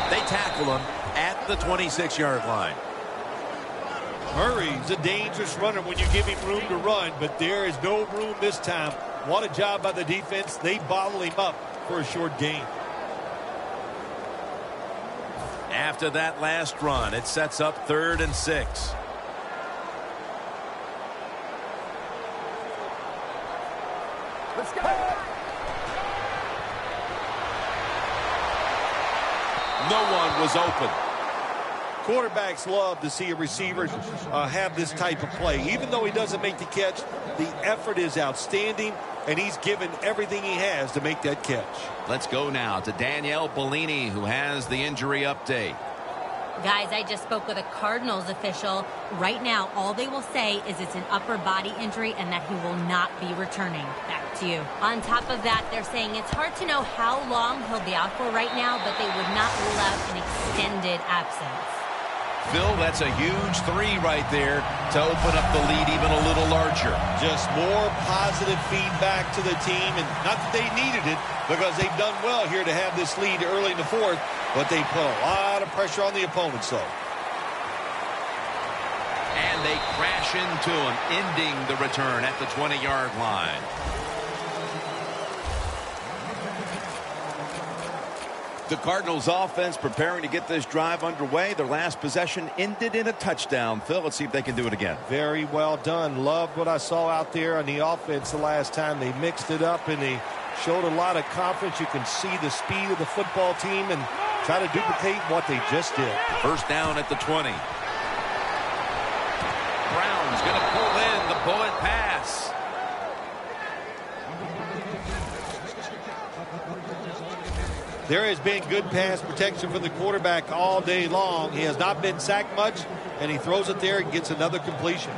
They tackle him at the 26-yard line. Murray's a dangerous runner when you give him room to run, but there is no room this time. What a job by the defense. They bottle him up for a short gain. After that last run, it sets up 3rd and 6. Let's go. No one was open. Quarterbacks love to see a receiver have this type of play. Even though he doesn't make the catch, the effort is outstanding, and he's given everything he has to make that catch. Let's go now to Danielle Bellini, who has the injury update. Guys, I just spoke with a Cardinals official. Right now, all they will say is it's an upper body injury and that he will not be returning. Back to you. On top of that, they're saying it's hard to know how long he'll be out for right now, but they would not rule out an extended absence. Phil, that's a huge 3 right there to open up the lead even a little larger. Just more positive feedback to the team, and not that they needed it because they've done well here to have this lead early in the fourth, but they put a lot of pressure on the opponent. So. And they crash into him, ending the return at the 20-yard line. The Cardinals offense preparing to get this drive underway. Their last possession ended in a touchdown. Phil, let's see if they can do it again. Very well done. Loved what I saw out there on the offense the last time. They mixed it up and they showed a lot of confidence. You can see the speed of the football team and try to duplicate what they just did. First down at the 20. Brown's going to pull in the bullet pass. There has been good pass protection for the quarterback all day long. He has not been sacked much, and he throws it there and gets another completion.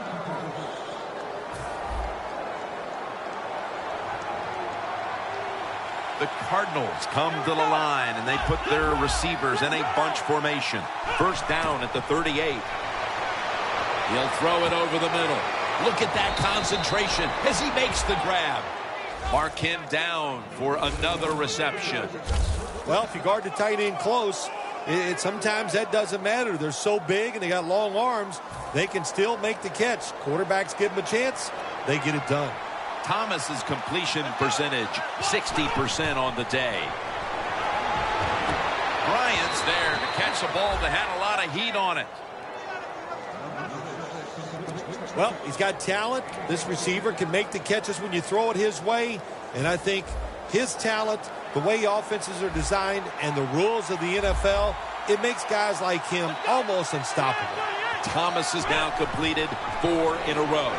The Cardinals come to the line, and they put their receivers in a bunch formation. First down at the 38. He'll throw it over the middle. Look at that concentration as he makes the grab. Mark him down for another reception. Well, if you guard the tight end close, sometimes that doesn't matter. They're so big and they got long arms, they can still make the catch. Quarterbacks give them a chance, they get it done. Thomas's completion percentage, 60% on the day. Bryant's there to catch the ball that had a lot of heat on it. Well, he's got talent. This receiver can make the catches when you throw it his way. And I think his talent, the way offenses are designed, and the rules of the NFL, it makes guys like him almost unstoppable. Thomas has now completed 4 in a row.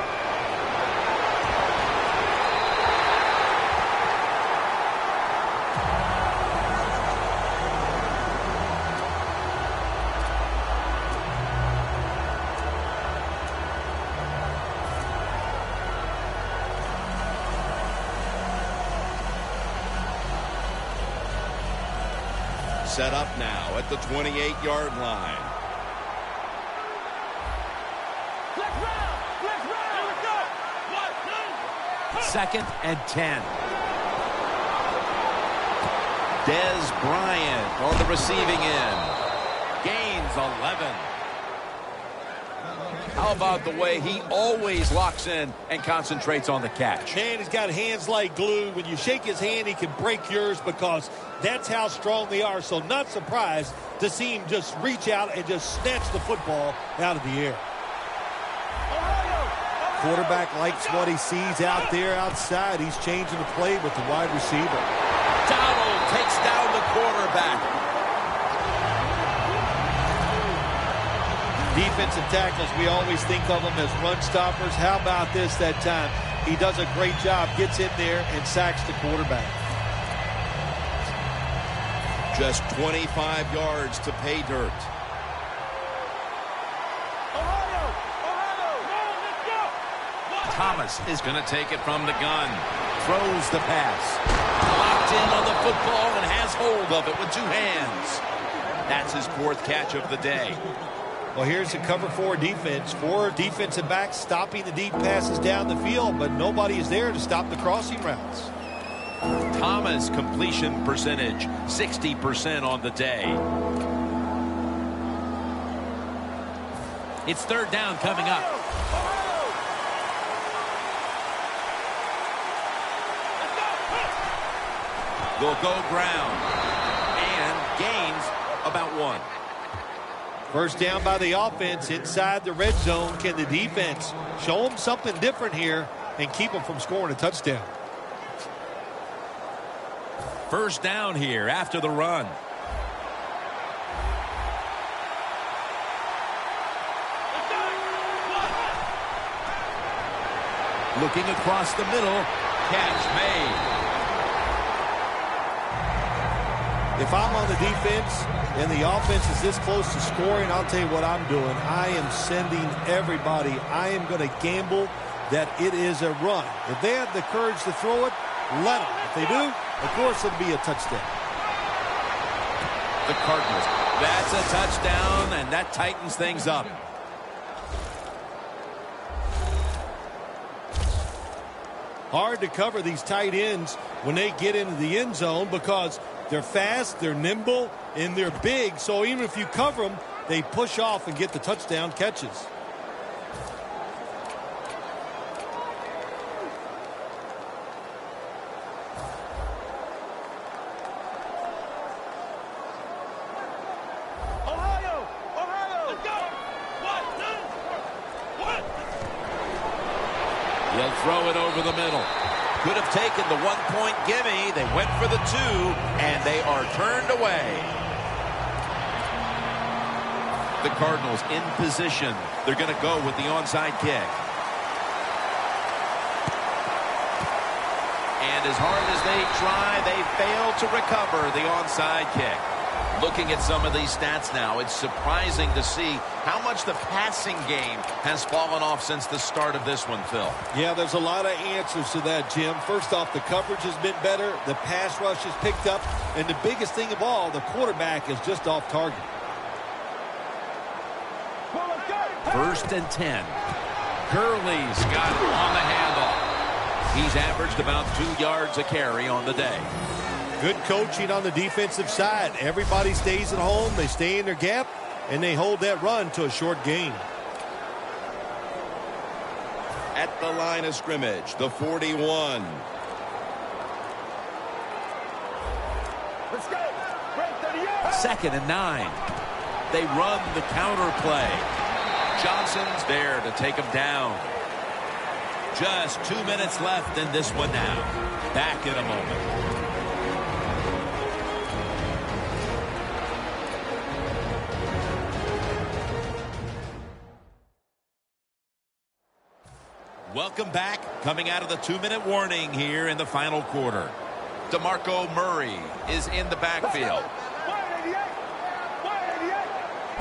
Set up now at the 28-yard line. Second and 10. Dez Bryant on the receiving end. Gains 11. How about the way he always locks in and concentrates on the catch? Man, he's got hands like glue. When you shake his hand, he can break yours because that's how strong they are. So not surprised to see him just reach out and just snatch the football out of the air. Quarterback likes what he sees out there outside. He's changing the play with the wide receiver. Donald takes down the quarterback. Defensive tackles, we always think of them as run stoppers. How about this that time? He does a great job, gets in there and sacks the quarterback. Just 25 yards to pay dirt. Thomas is going to take it from the gun. Throws the pass. Locked in on the football and has hold of it with 2 hands. That's his 4th catch of the day. Well, here's the cover 4 defense. 4 defensive backs stopping the deep passes down the field, but nobody is there to stop the crossing routes. Thomas completion percentage, 60% on the day. It's 3rd down coming up. They'll go ground and gains about 1. First down by the offense inside the red zone. Can the defense show them something different here and keep them from scoring a touchdown? First down here after the run. Looking across the middle. Catch made. If I'm on the defense and the offense is this close to scoring, I'll tell you what I'm doing. I am sending everybody. I am going to gamble that it is a run. If they have the courage to throw it, let them. If they do, of course it'll be a touchdown. The Cardinals. That's a touchdown, and that tightens things up. Hard to cover these tight ends when they get into the end zone because they're fast, they're nimble, and they're big. So even if you cover them, they push off and get the touchdown catches. He'll throw it over the middle. Could have taken the 1-point gimme. They went for the 2, and they are turned away. The Cardinals in position. They're going to go with the onside kick. And as hard as they try, they fail to recover the onside kick. Looking at some of these stats now, it's surprising to see how much the passing game has fallen off since the start of this one, Phil. Yeah, there's a lot of answers to that, Jim. First off, the coverage has been better. The pass rush has picked up. And the biggest thing of all, the quarterback is just off target. 1st and 10. Gurley's got it on the handoff. He's averaged about 2 yards a carry on the day. Good coaching on the defensive side. Everybody stays at home. They stay in their gap, and they hold that run to a short gain. At the line of scrimmage, the 41. Let's go. Break 38. 2nd and 9. They run the counter play. Johnson's there to take him down. Just 2 minutes left in this one now. Back in a moment. Welcome back. Coming out of the 2-minute warning here in the final quarter. DeMarco Murray is in the backfield.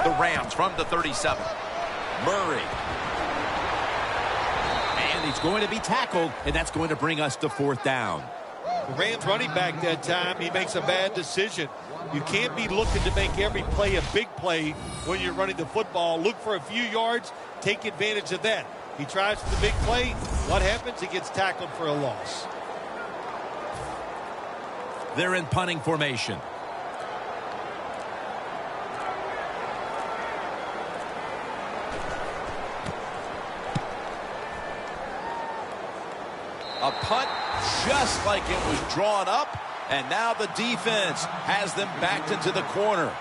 The Rams from the 37. Murray. And he's going to be tackled, and that's going to bring us to 4th down. The Rams running back that time, he makes a bad decision. You can't be looking to make every play a big play when you're running the football. Look for a few yards, take advantage of that. He tries for the big play. What happens? He gets tackled for a loss. They're in punting formation. A punt just like it was drawn up, and now the defense has them backed into the corner.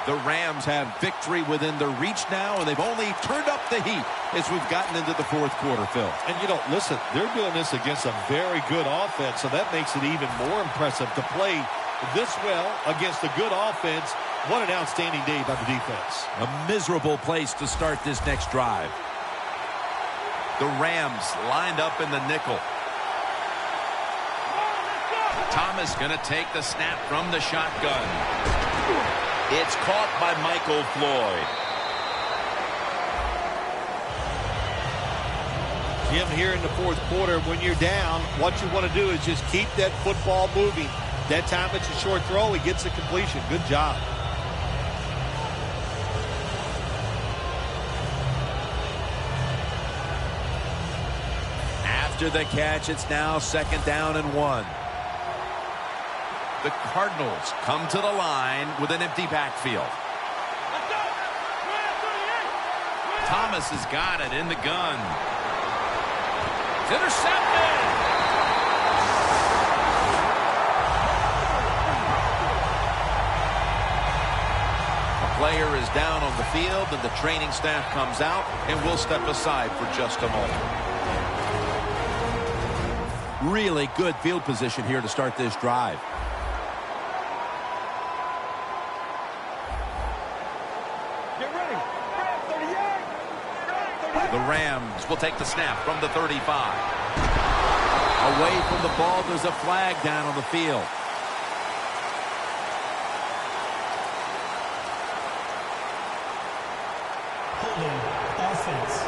The Rams have victory within their reach now, and they've only turned up the heat as we've gotten into the 4th quarter, Phil. And, you know, listen, they're doing this against a very good offense, so that makes it even more impressive to play this well against a good offense. What an outstanding day by the defense. A miserable place to start this next drive. The Rams lined up in the nickel. Thomas going to take the snap from the shotgun. It's caught by Michael Floyd. Jim, here in the 4th quarter, when you're down, what you want to do is just keep that football moving. That time it's a short throw. He gets the completion. Good job. After the catch, it's now 2nd down and 1. The Cardinals come to the line with an empty backfield. Thomas has got it in the gun. It's intercepted. A player is down on the field, and the training staff comes out, and we'll step aside for just a moment. Really good field position here to start this drive. The Rams will take the snap from the 35. Away from the ball, there's a flag down on the field. Holding offense.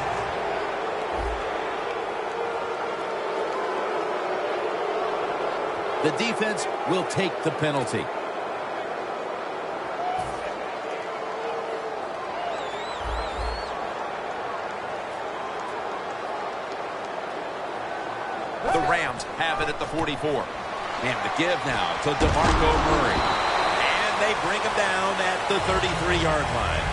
The defense will take the penalty. The Rams have it at the 44. And the give now to DeMarco Murray. And they bring him down at the 33-yard line.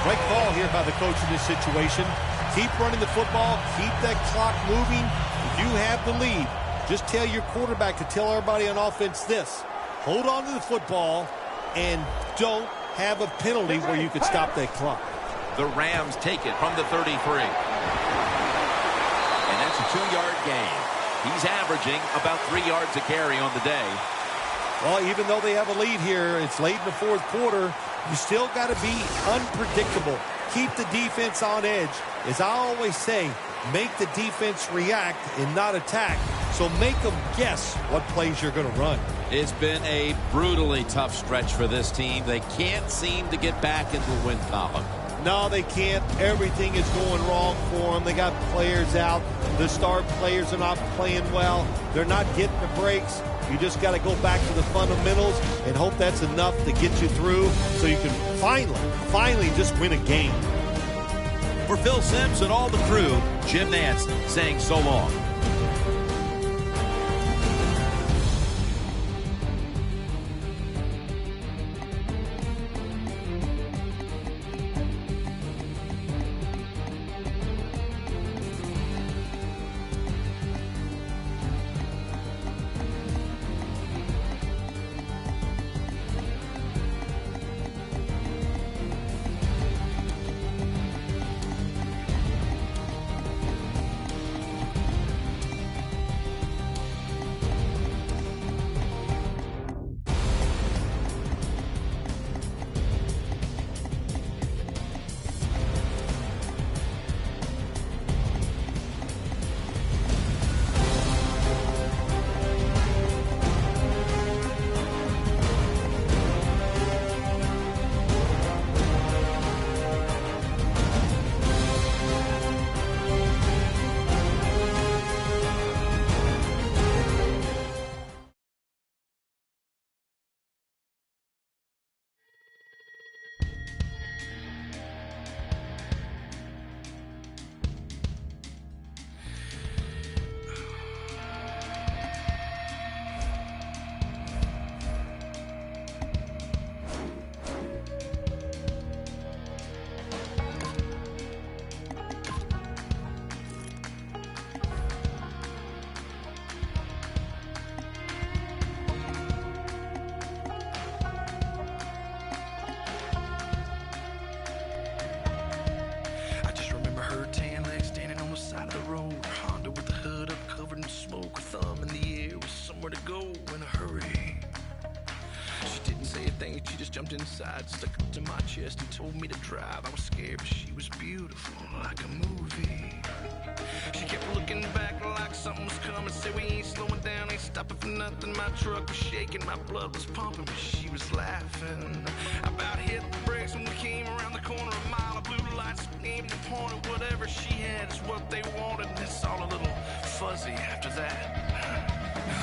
Right call here by the coach in this situation. Keep running the football. Keep that clock moving. If you have the lead, just tell your quarterback to tell everybody on offense this. Hold on to the football and don't have a penalty where you could stop that clock. The Rams take it from the 33. And that's a 2-yard gain. He's averaging about 3 yards a carry on the day. Well, even though they have a lead here, it's late in the 4th quarter. You still got to be unpredictable. Keep the defense on edge. As I always say, make the defense react and not attack. So make them guess what plays you're going to run. It's been a brutally tough stretch for this team. They can't seem to get back into the win column. No, they can't. Everything is going wrong for them. They got players out. The star players are not playing well. They're not getting the breaks. You just got to go back to the fundamentals and hope that's enough to get you through so you can finally just win a game. For Phil Simms and all the crew, Jim Nance saying so long. She just jumped inside, stuck it to my chest and told me to drive. I was scared, but she was beautiful, like a movie. She kept looking back like something was coming. Said we ain't slowing down, ain't stopping for nothing. My truck was shaking, my blood was pumping, but she was laughing. I about hit the brakes when we came around the corner. A mile of blue lights aimed and pointed. Whatever she had is what they wanted. And it's all a little fuzzy after that.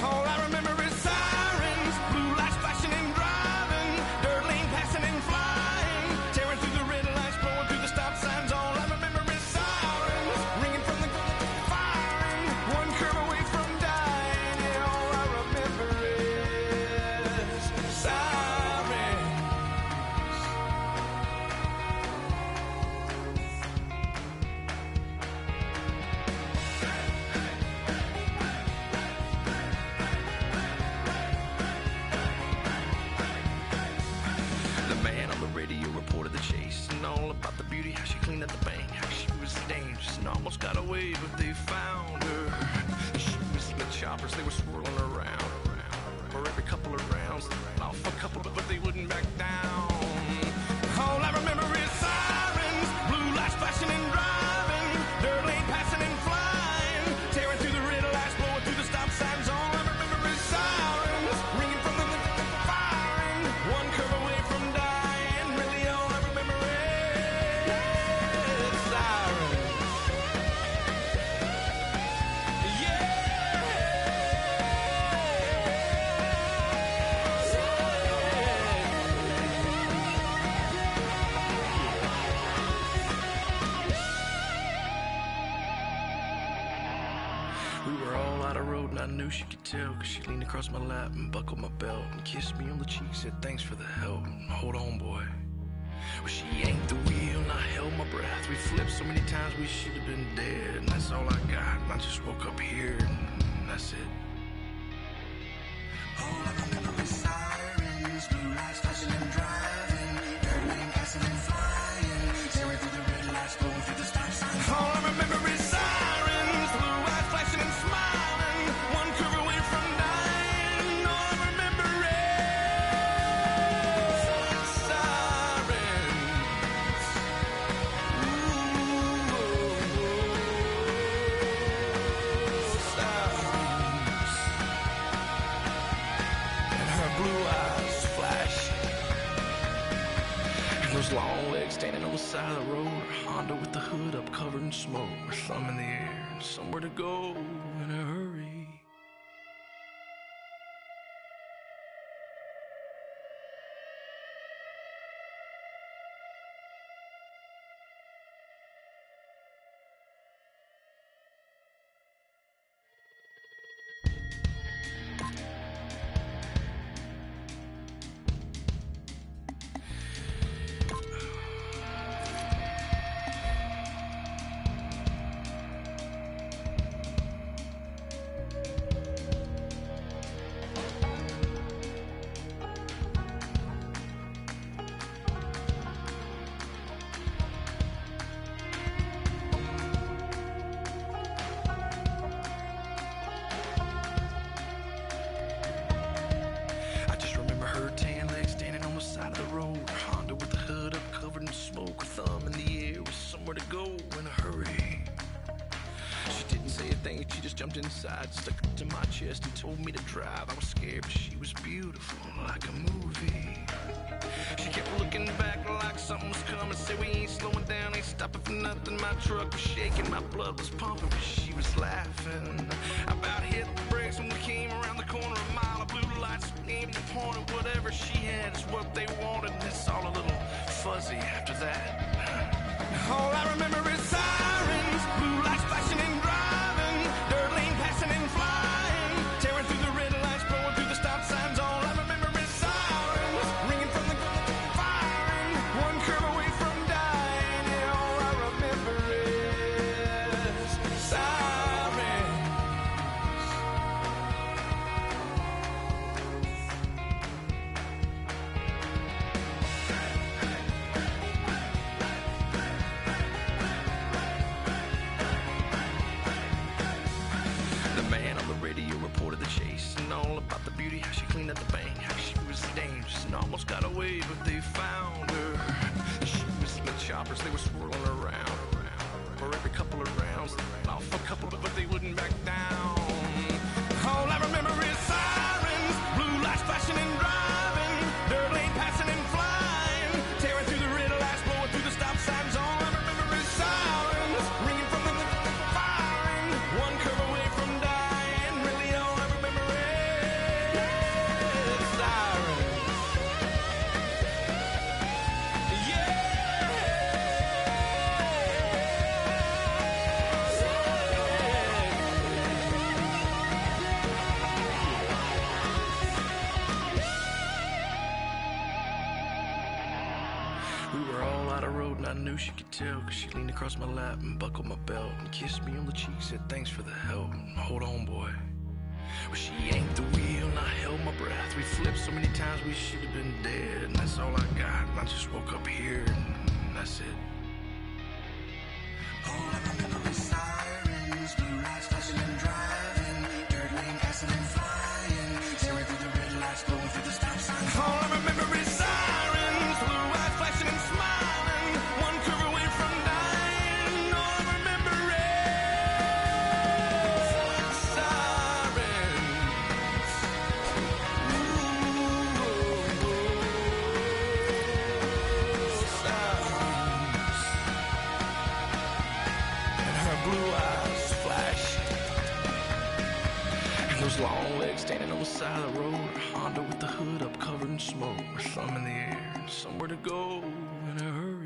All I remember is sirens, blue lights flashing and driving, dirt lane passing and flying, tearing through the red lights, blowing through the stop signs. All I remember is sirens, ringing from the firing, one curve away from dying. Yeah, all I remember is sirens. The man on the radio reported the chase and all about the beauty, how she cleaned up the bank, how she was dangerous and almost got away, but they found her. She was in the choppers, they were swirling around. For every couple of rounds, they ran off a couple, but they wouldn't back down. All I remember is sirens, blue lights flashing and driving, dirt lane passing and flying, tearing through the red lights, blowing through the stop signs. All I remember is sirens, ringing from the firing, one curve away from dying. Really all I remember is sirens. We were all out of road and I knew she could tell, cause she leaned across my lap and buckled my belt and kissed me on the cheek, said thanks for the help, hold on boy. Well, she yanked the wheel and I held my breath. We flipped so many times we should have been dead, and that's all I got, and I just woke up here and that's it. All I remember is sirens, blue lights flashing and driving, dirt lane passing and flying, tearing through the red lights, going through the stop signs. All I remember is sirens, blue lights flashing and smiling, one curve away from dying. All I remember is sirens. Ooh, oh, oh. those long legs standing on the side of the road. Honda with the hood up, covered in smoke. Her thumb in the air, somewhere to go in a hurry. She just jumped inside, stuck it to my chest and told me to drive. I was scared, but she was beautiful, like a movie. She kept looking back like something was coming. Said we ain't slowing down, ain't stopping for nothing. My truck was shaking, my blood was pumping, but she was laughing. I about hit the brakes when we came around the corner. A mile of blue lights aimed and pointed. Whatever she had is what they wanted, and it's all a little fuzzy after that. All I remember is sirens, blue lights flashing and driving, dirt lane passing and flying, tearing through the red lights, blowing through the stop signs. All I remember is sirens, ringing from the firing, one curve away from dying. Yeah, all I remember is sirens. Reported the chase and all about the beauty, how she cleaned up the bank, how she was dangerous and almost got away, but they found her. She was in the choppers, they were swirling around. For every couple of rounds, they ran off a couple, but they wouldn't back down. All I remember is sirens, blue lights flashing and driving, dirt lane passing and flying, tearing through the red lights, blowing through the stop signs. All I remember is sirens, ringing from the firing, one curve away from dying. I knew she could tell, cause she leaned across my lap and buckled my belt and kissed me on the cheek, said thanks for the help and hold on, boy. Well, she yanked the wheel and I held my breath. We flipped so many times we should have been dead, and that's all I got. And I just woke up here and that's it. All I remember is sirens, blue lights flashing and driving, dirt lane passing and flying, tearing through the red lights, blowing through the stop signs. All I remember is sirens, blue lights flashing and smiling, one curve away from dying. All I remember is sirens. Sirens. And her blue eyes flash, and those long legs standing on the side of the road. Honda with the hood up, covered in smoke, her thumb in the air, and somewhere to go in a hurry.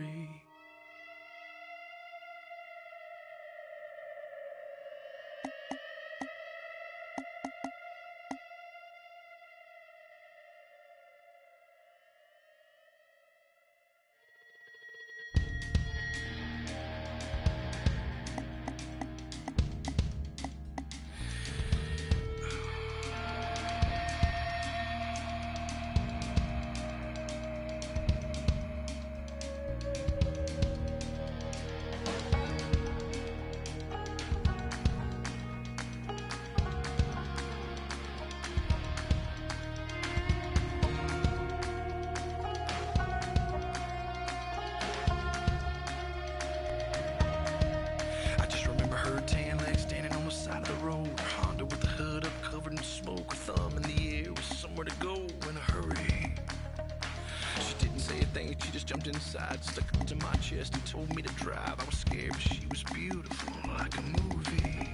thing, she just jumped inside, stuck up to my chest and told me to drive. I was scared, but she was beautiful, like a movie.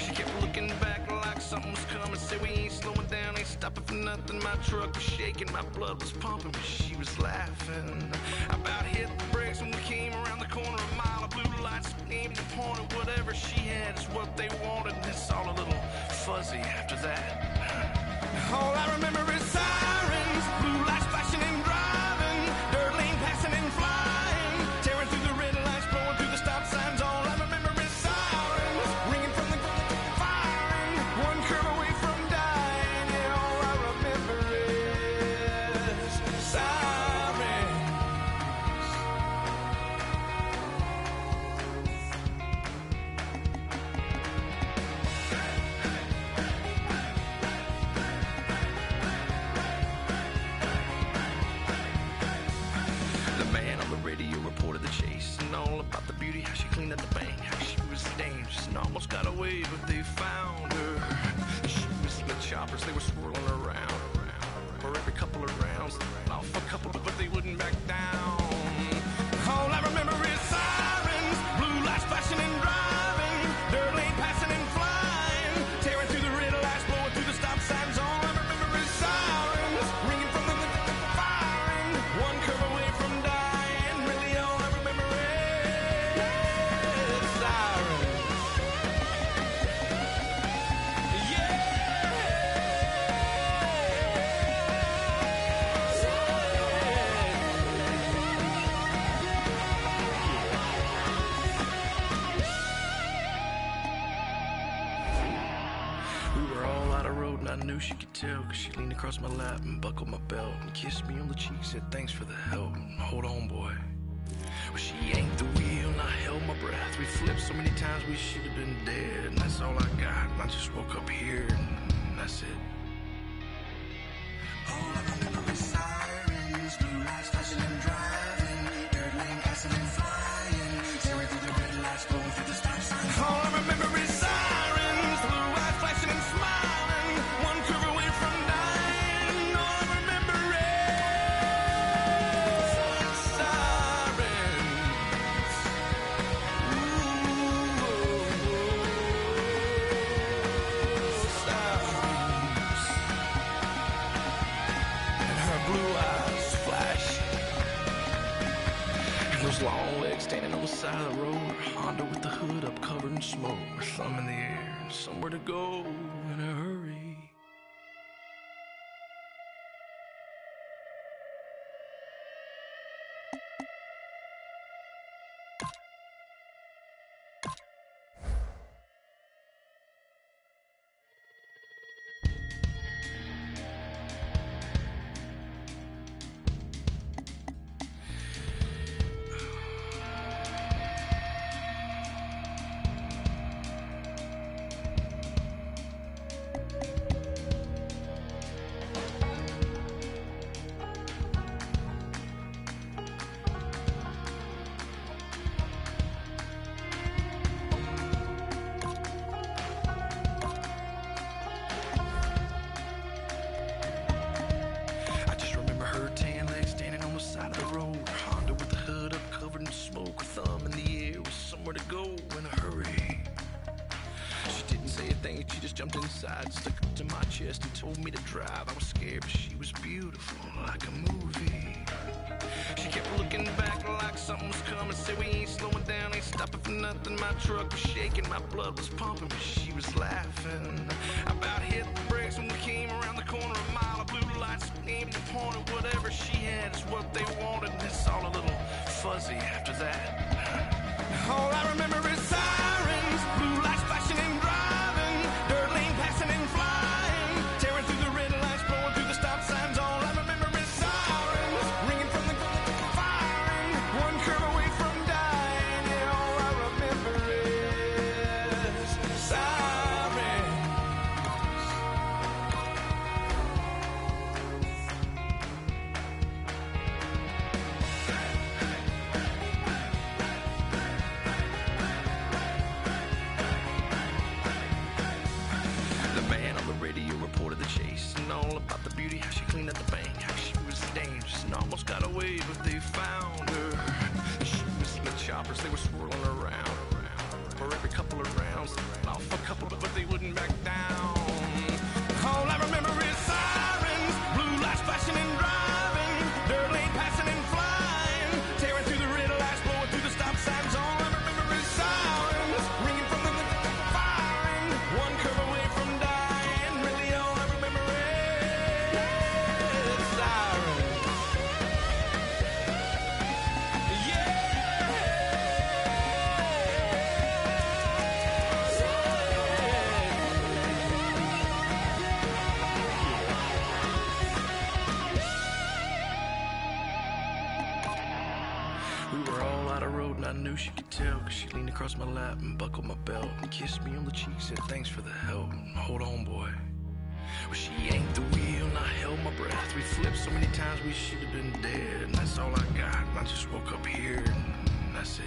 She kept looking back like something was coming, said we ain't slowing down, ain't stopping for nothing. My truck was shaking, my blood was pumping, but she was laughing. I about hit the brakes when we came around the corner, a mile of blue lights aimed and pointed. Whatever she had is what they wanted, and it's all a little fuzzy after that. All I remember is sirens, blue lights flashing and driving, dirt lane passing and flying, tearing through the red lights, blowing through the stop signs. All I remember is sirens, ringing from the firing, one curve away from dying. Yeah, all I remember is sirens. The man on the radio reported the chase and all about the beauty, how she cleaned up the bank, how she was dangerous and almost got away, but they found her. She was in the choppers, they were swirling around. For every couple of rounds, off a couple, but they wouldn't back down. All I remember is sirens, blue lights flashing and driving, dirt lane passing and flying, tearing through the red lights, blowing through the stop signs. All I remember is sirens, ringing from the firing, one curve away from dying. Really, all I remember is sirens. We were all out of road and I knew she could tell, cause she leaned across my lap and buckled my belt and kissed me on the cheek, said thanks for the help, hold on boy. Well, she yanked the wheel and I held my breath. We flipped so many times we should have been dead, and that's all I got, and I just woke up here and that's it. All I remember is sirens, blue lights flashing and driving, dirt lane passing and flying, tearing through the red lights, blowing through the stop signs. All I remember is sirens, blue lights flashing and smiling, one curve away from dying. All I remember is sirens. Sirens. And her blue eyes flash, and those long legs standing on the side of the road, her Honda with the hood up covered in smoke, her thumb in the air, somewhere to go in a hurry. I just remember her tan legs standing on the side of the road, her Honda with the hood up covered in smoke, her thumb in the air with somewhere to go in a hurry. She didn't say a thing, she just jumped inside, stuck up to my chest and told me to drive. I was scared, but she was beautiful, like a movie. She kept looking back like something was coming, said we ain't slowing down, ain't stopping for nothing. My truck was shaking, my blood was pumping, but she was laughing. I about hit the brakes when we came around the corner, a mile of blue lights aimed and pointed. Whatever she had is what they wanted, and it's all a little fuzzy after that. All I remember is sirens, blue lights flashing and driving, dirt lane passing and flying, tearing through the red lights, blowing through the stop signs. All I remember is sirens, ringing from the firing, one curve away from dying. Yeah, all I remember is sirens. away, but they found her. She was in the choppers, they were swirling around. For every couple of rounds, off a couple, but they wouldn't back down. All I remember is sirens, blue lights flashing and driving, dirt lane passing and flying, tearing through the red lights, blowing through the stop signs. All I remember is sirens, ringing from the firing, one curve away from dying. Really, all I remember is sirens. We were all out of road and I knew she could tell, cause she leaned across my lap and buckled my belt and kissed me on the cheek, said thanks for the help. Hold on, boy. Well, she yanked the wheel and I held my breath. We flipped so many times we should have been dead, and that's all I got. And I just woke up here and that's it.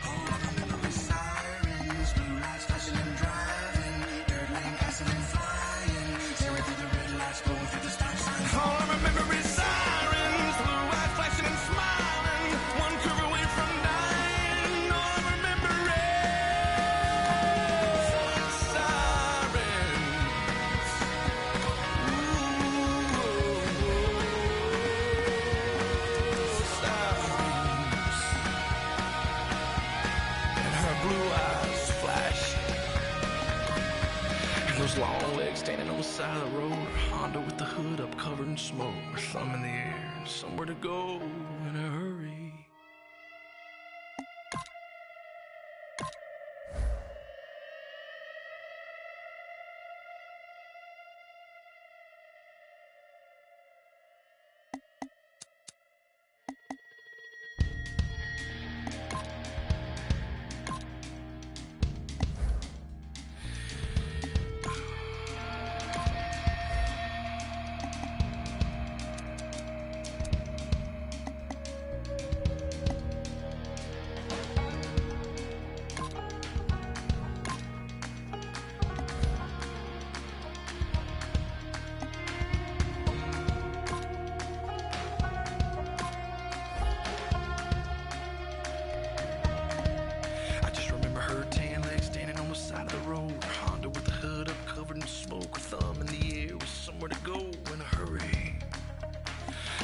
All I remember is sirens, blue lights flashing and driving, dirt lane passing and flying, tearing through the red lights, going through the stop signs. All I remember is sirens, blue lights flashing and smiling, one curve away from dying. All I remember is sirens. Sirens. And her blue eyes flashing, and those long legs standing on the side of the road. Honda with the hood up, covered in smoke, her thumb in the air, somewhere to go in a hurry. I just remember her tan legs standing on the side of the road, Honda with the hood up, covered in smoke, her thumb in the air, with somewhere to go in a hurry.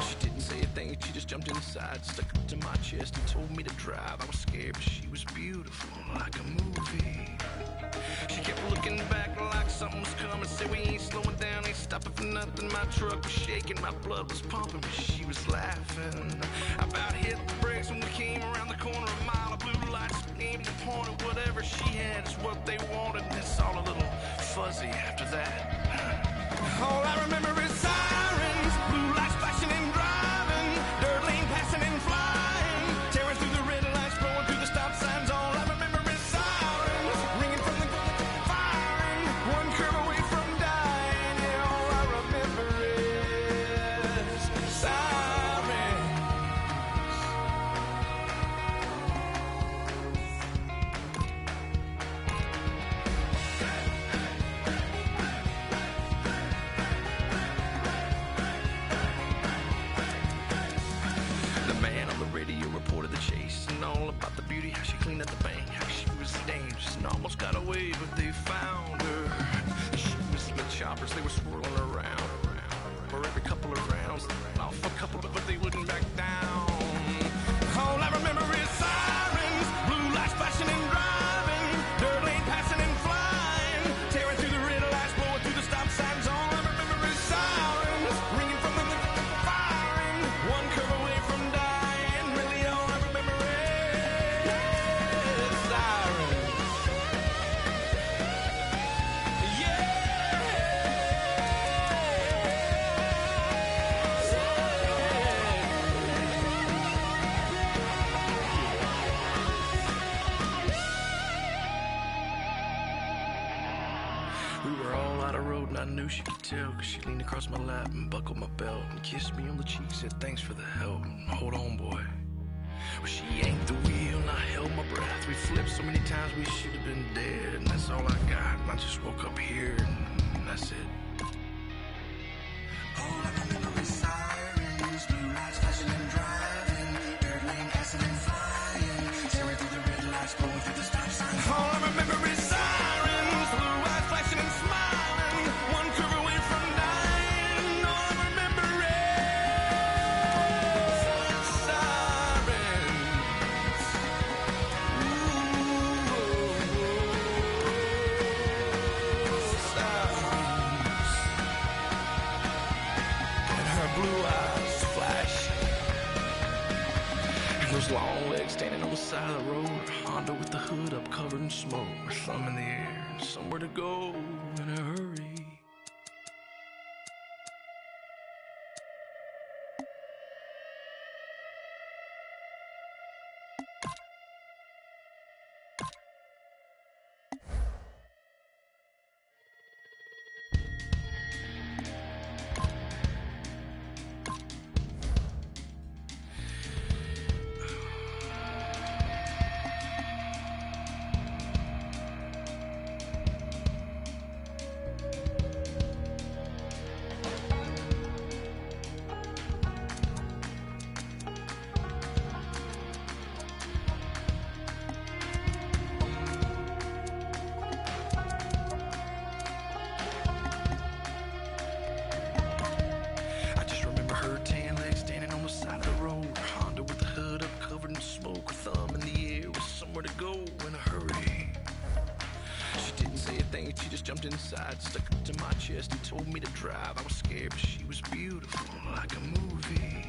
She didn't say a thing, she just jumped inside, stuck it to my chest and told me to drive. I was scared, but she was beautiful, like a movie. She kept looking back like something was coming, said we ain't slowing down, ain't stopping for nothing. My truck was shaking, my blood was pumping, but she was laughing. I about hit the brakes when we came around the corner, a mile of blue lights aimed and pointed. Whatever she had is what they wanted, and it's all a little fuzzy after that. All I remember is sirens, blue lights flashing and driving, dirt lane passing and flying, tearing through the red lights, blowing through the stop signs. All I remember is sirens, ringing from the firing, one curve away from dying. Yeah, all I remember is sirens. The man on the radio reported the chase and all about the beauty, how she cleaned up the bank, how she was dangerous and almost got away, but they found her. She was in the choppers, they were swirling around. For every couple of rounds, off a couple, but they wouldn't back down. All I remember is sirens, blue lights flashing and driving, dirt lane passing and flying, tearing through the red lights, blowing through the stop signs. All I remember is sirens, ringing from the firing, one curve away from dying. Really, all I remember is sirens. We were all out of road and I knew she could tell, cause she leaned across my lap and buckled my belt and kissed me on the cheek, said thanks for the help. Hold on, boy. Well, she yanked the wheel and I held my breath. We flipped so many times we should have been dead, and that's all I got. And I just woke up here and that's it. All I remember is sirens, blue eyes flash. And those long legs standing on the side of the road. Honda with the hood up, covered in smoke. Her thumb in the air, somewhere to go in a hurry. She just jumped inside, stuck it to my chest and told me to drive. I was scared, but she was beautiful, like a movie.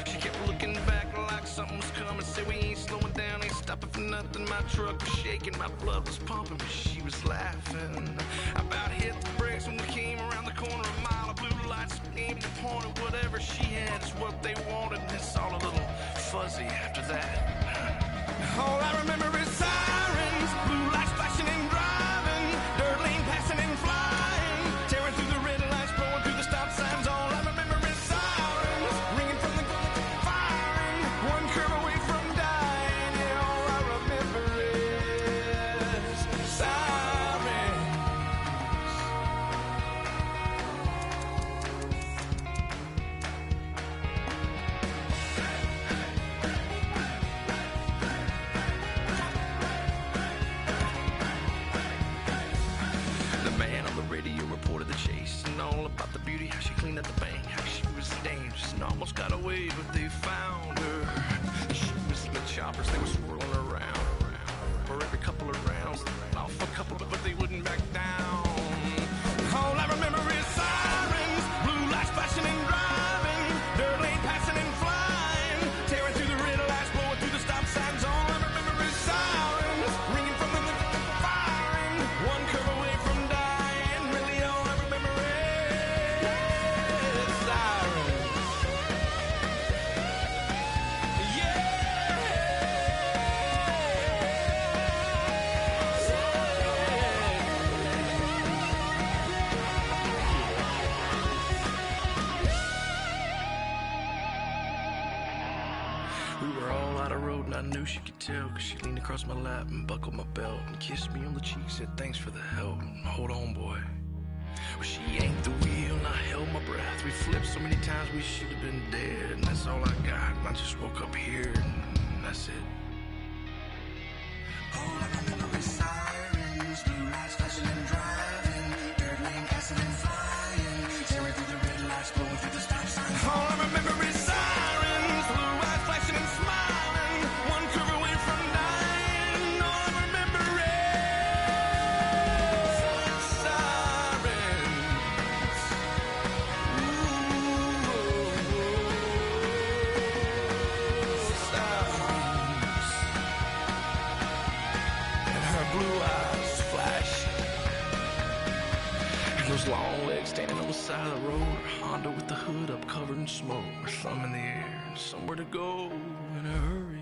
She kept looking back like something was coming. Said we ain't slowing down, ain't stopping for nothing. My truck was shaking, my blood was pumping, but she was laughing. I about hit the brakes when we came around the corner. A mile of blue lights aimed and pointed. Whatever she had is what they wanted. And it's all a little fuzzy after that. All I remember is sirens, blue lights flashing and driving, dirt lane passing and flying, tearing through the red lights, blowing through the stop signs. All I remember is sirens, ringing from the firing, one curve away from dying. Yeah, all I remember is sirens. Radio reported the chase and all about the beauty, how she cleaned up the bank, how she was dangerous and almost got away, but they found her. She was in the choppers, they were swirling around for every couple of rounds, off a couple, but they wouldn't back down. All I remember is sirens, blue lights flashing and driving, dirt lane passing and flying, tearing through the red lights, blowing through the stop signs. All I remember is sirens, ringing from the firing, one curve away from dying. I knew she could tell, cause she leaned across my lap and buckled my belt and kissed me on the cheek, said thanks for the help, hold on boy. Well, she yanked the wheel and I held my breath. We flipped so many times we should have been dead, and that's all I got. And I just woke up here and that's it. All I remember is sirens, blue lights flashing and driving, dirt lane passing and flying, tearing through the red lights, blowing through the stop signs. All I remember is sirens, blue lights flashing and smiling, one curve away from dying. All I remember is sirens. Sirens. And her blue eyes flash, and those long legs standing on the side of the road. Honda with the hood up, covered in smoke, her thumb in the air, somewhere to go in a hurry.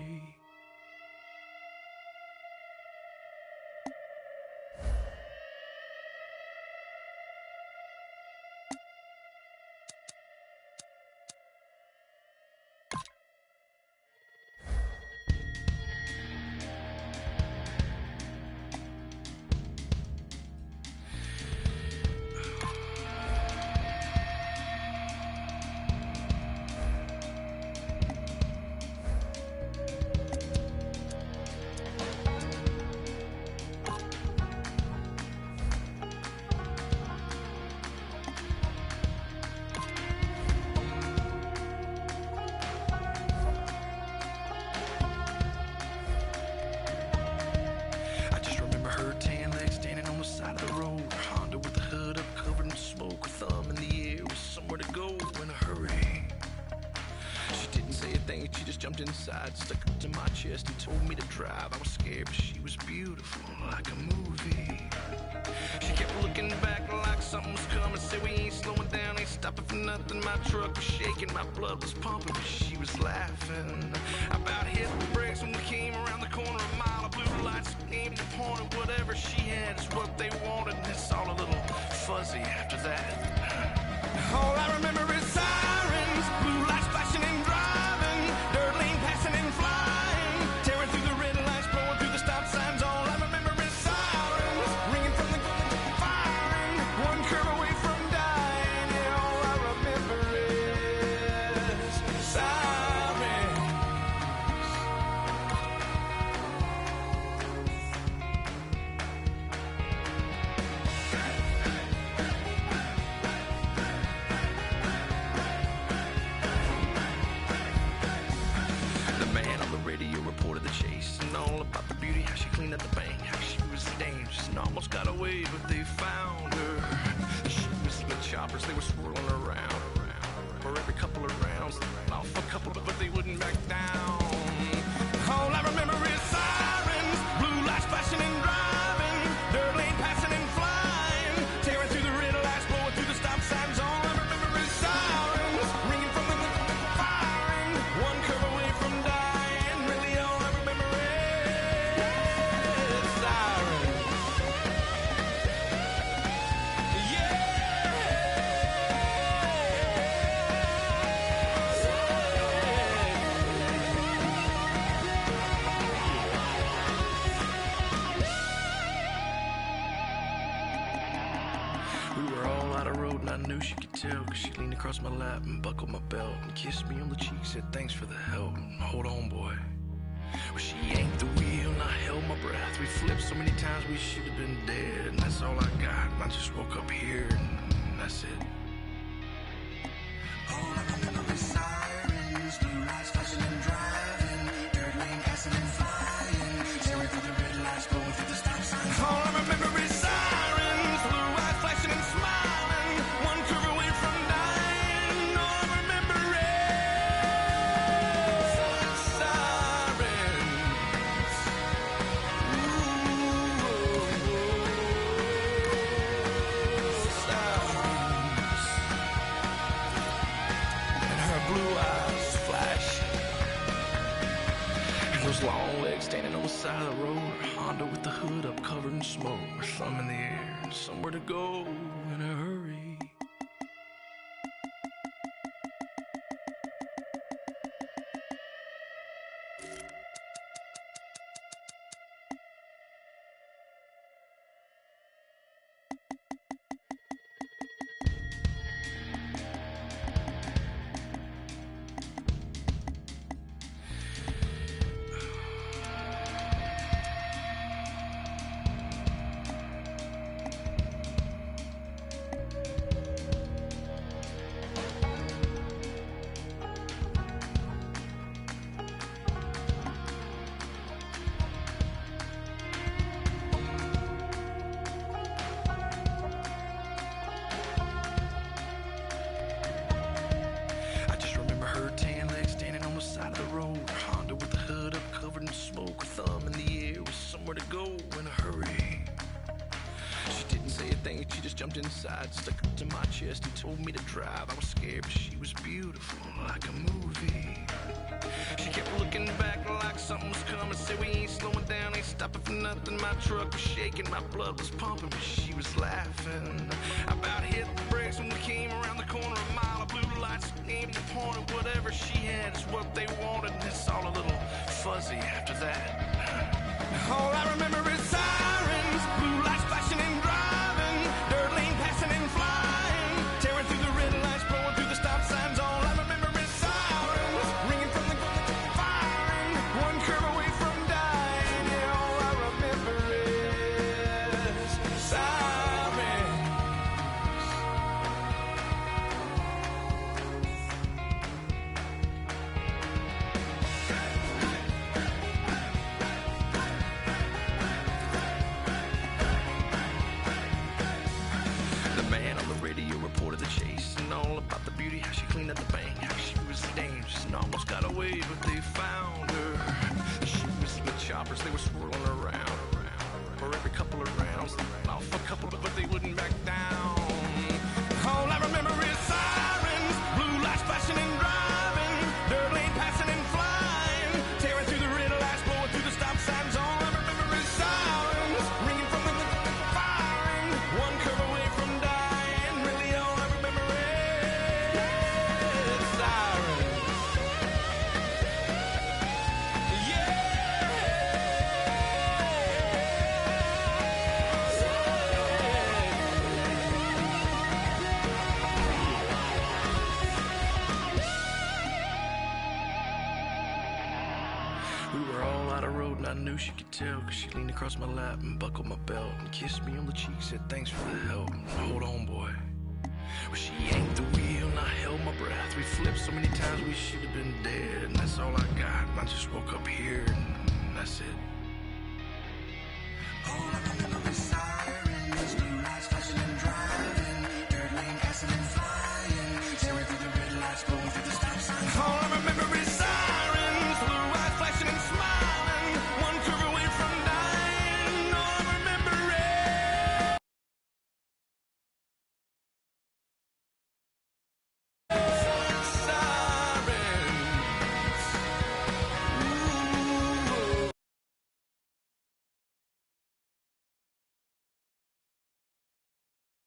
and she just jumped inside, stuck up to my chest and told me to drive. I was scared, but she was beautiful, like a movie. She kept looking back like something was coming, said we ain't slowing down, ain't stopping for nothing. My truck was shaking, my blood was pumping, but she was laughing. About hit the brakes when we came around the corner, a mile of blue lights aimed and pointed. Whatever she had is what they wanted, and it's all a little fuzzy after that. All I remember is sirens, blue lights flashing and driving, dirt lane passing and flying, tearing through the red lights, blowing through the stop signs. All I remember is sirens, ringing from the firing, one curve away from dying. Yeah, all I remember is sirens. The man on the radio reported the chase and all about the beauty, how she cleaned up the bank, how she was dangerous and almost got away, but they found her. She was in the choppers, they were swirling around. For every couple of rounds, off a couple, but they wouldn't back down. All I remember is sirens, blue lights flashing and driving, dirt lane passing and flying, tearing through the red lights, blowing through the stop signs. All I remember is sirens, ringing from the firing, one curve away from dying. Really, all I remember is sirens. We were all out of road and I knew she could tell, cause she leaned across my lap and buckled my belt and kissed me on the cheek, said thanks for the help and hold on boy. Well, she yanked the wheel and I held my breath. We flipped so many times we should have been dead, and that's all I got, and I just woke up here and that's it. All I remember is sirens, blue lights flashing and driving, dirt lane passing and flying, tearing through the red lights, blowing through the stop signs. All I remember is sirens, blue lights flashing and smiling, one curve away from dying. All I remember is sirens. Sirens. And her blue eyes flashing, and those long legs standing on the side of the road. Honda with the hood up, covered in smoke, her thumb in the air, somewhere to go in a hurry. I just remember her tan legs standing on the side of the road, Honda with the hood up, covered in smoke, her thumb in the air, with somewhere to go in a hurry. She didn't say a thing, she just jumped inside, stuck up to my chest and told me to drive. I was scared, but she was beautiful, like a movie. She kept looking back like something was coming, said we ain't slowing down, ain't stopping for nothing. My truck was shaking, my blood was pumping, but she was laughing. About hit the brakes when we came around the corner, a mile of blue lights aimed and pointed. Whatever she had is what they wanted, and it's all a little fuzzy after that. All I remember is sirens, blue lights flashing and driving, dirt lane passing and flying, tearing through the red lights, blowing through the stop signs. All I remember is sirens, ringing from the firing, one curve away from dying. Yeah, all I remember is sirens. reported the chase and all about the beauty, how she cleaned up the bank, how she was dangerous and almost almost got away, but they found her. She was with choppers, they were swirling around. For every couple of rounds, off a couple, but they wouldn't back down. All I remember is sirens, blue lights flashing and driving, dirt lane passing and flying, tearing through the red lights, blowing through the stop signs. All I remember is sirens, ringing from the firing, one curve away from dying. Really, all I remember is sirens. Yeah. We were all out of road and I knew she could tell, cause she leaned across my lap and buckled my belt and kissed me on the cheek, said thanks for the help. Hold on, boy. Well, she yanked the wheel and I held my breath. We flipped so many times we should have been dead, and that's all I got. And I just woke up here and that's it.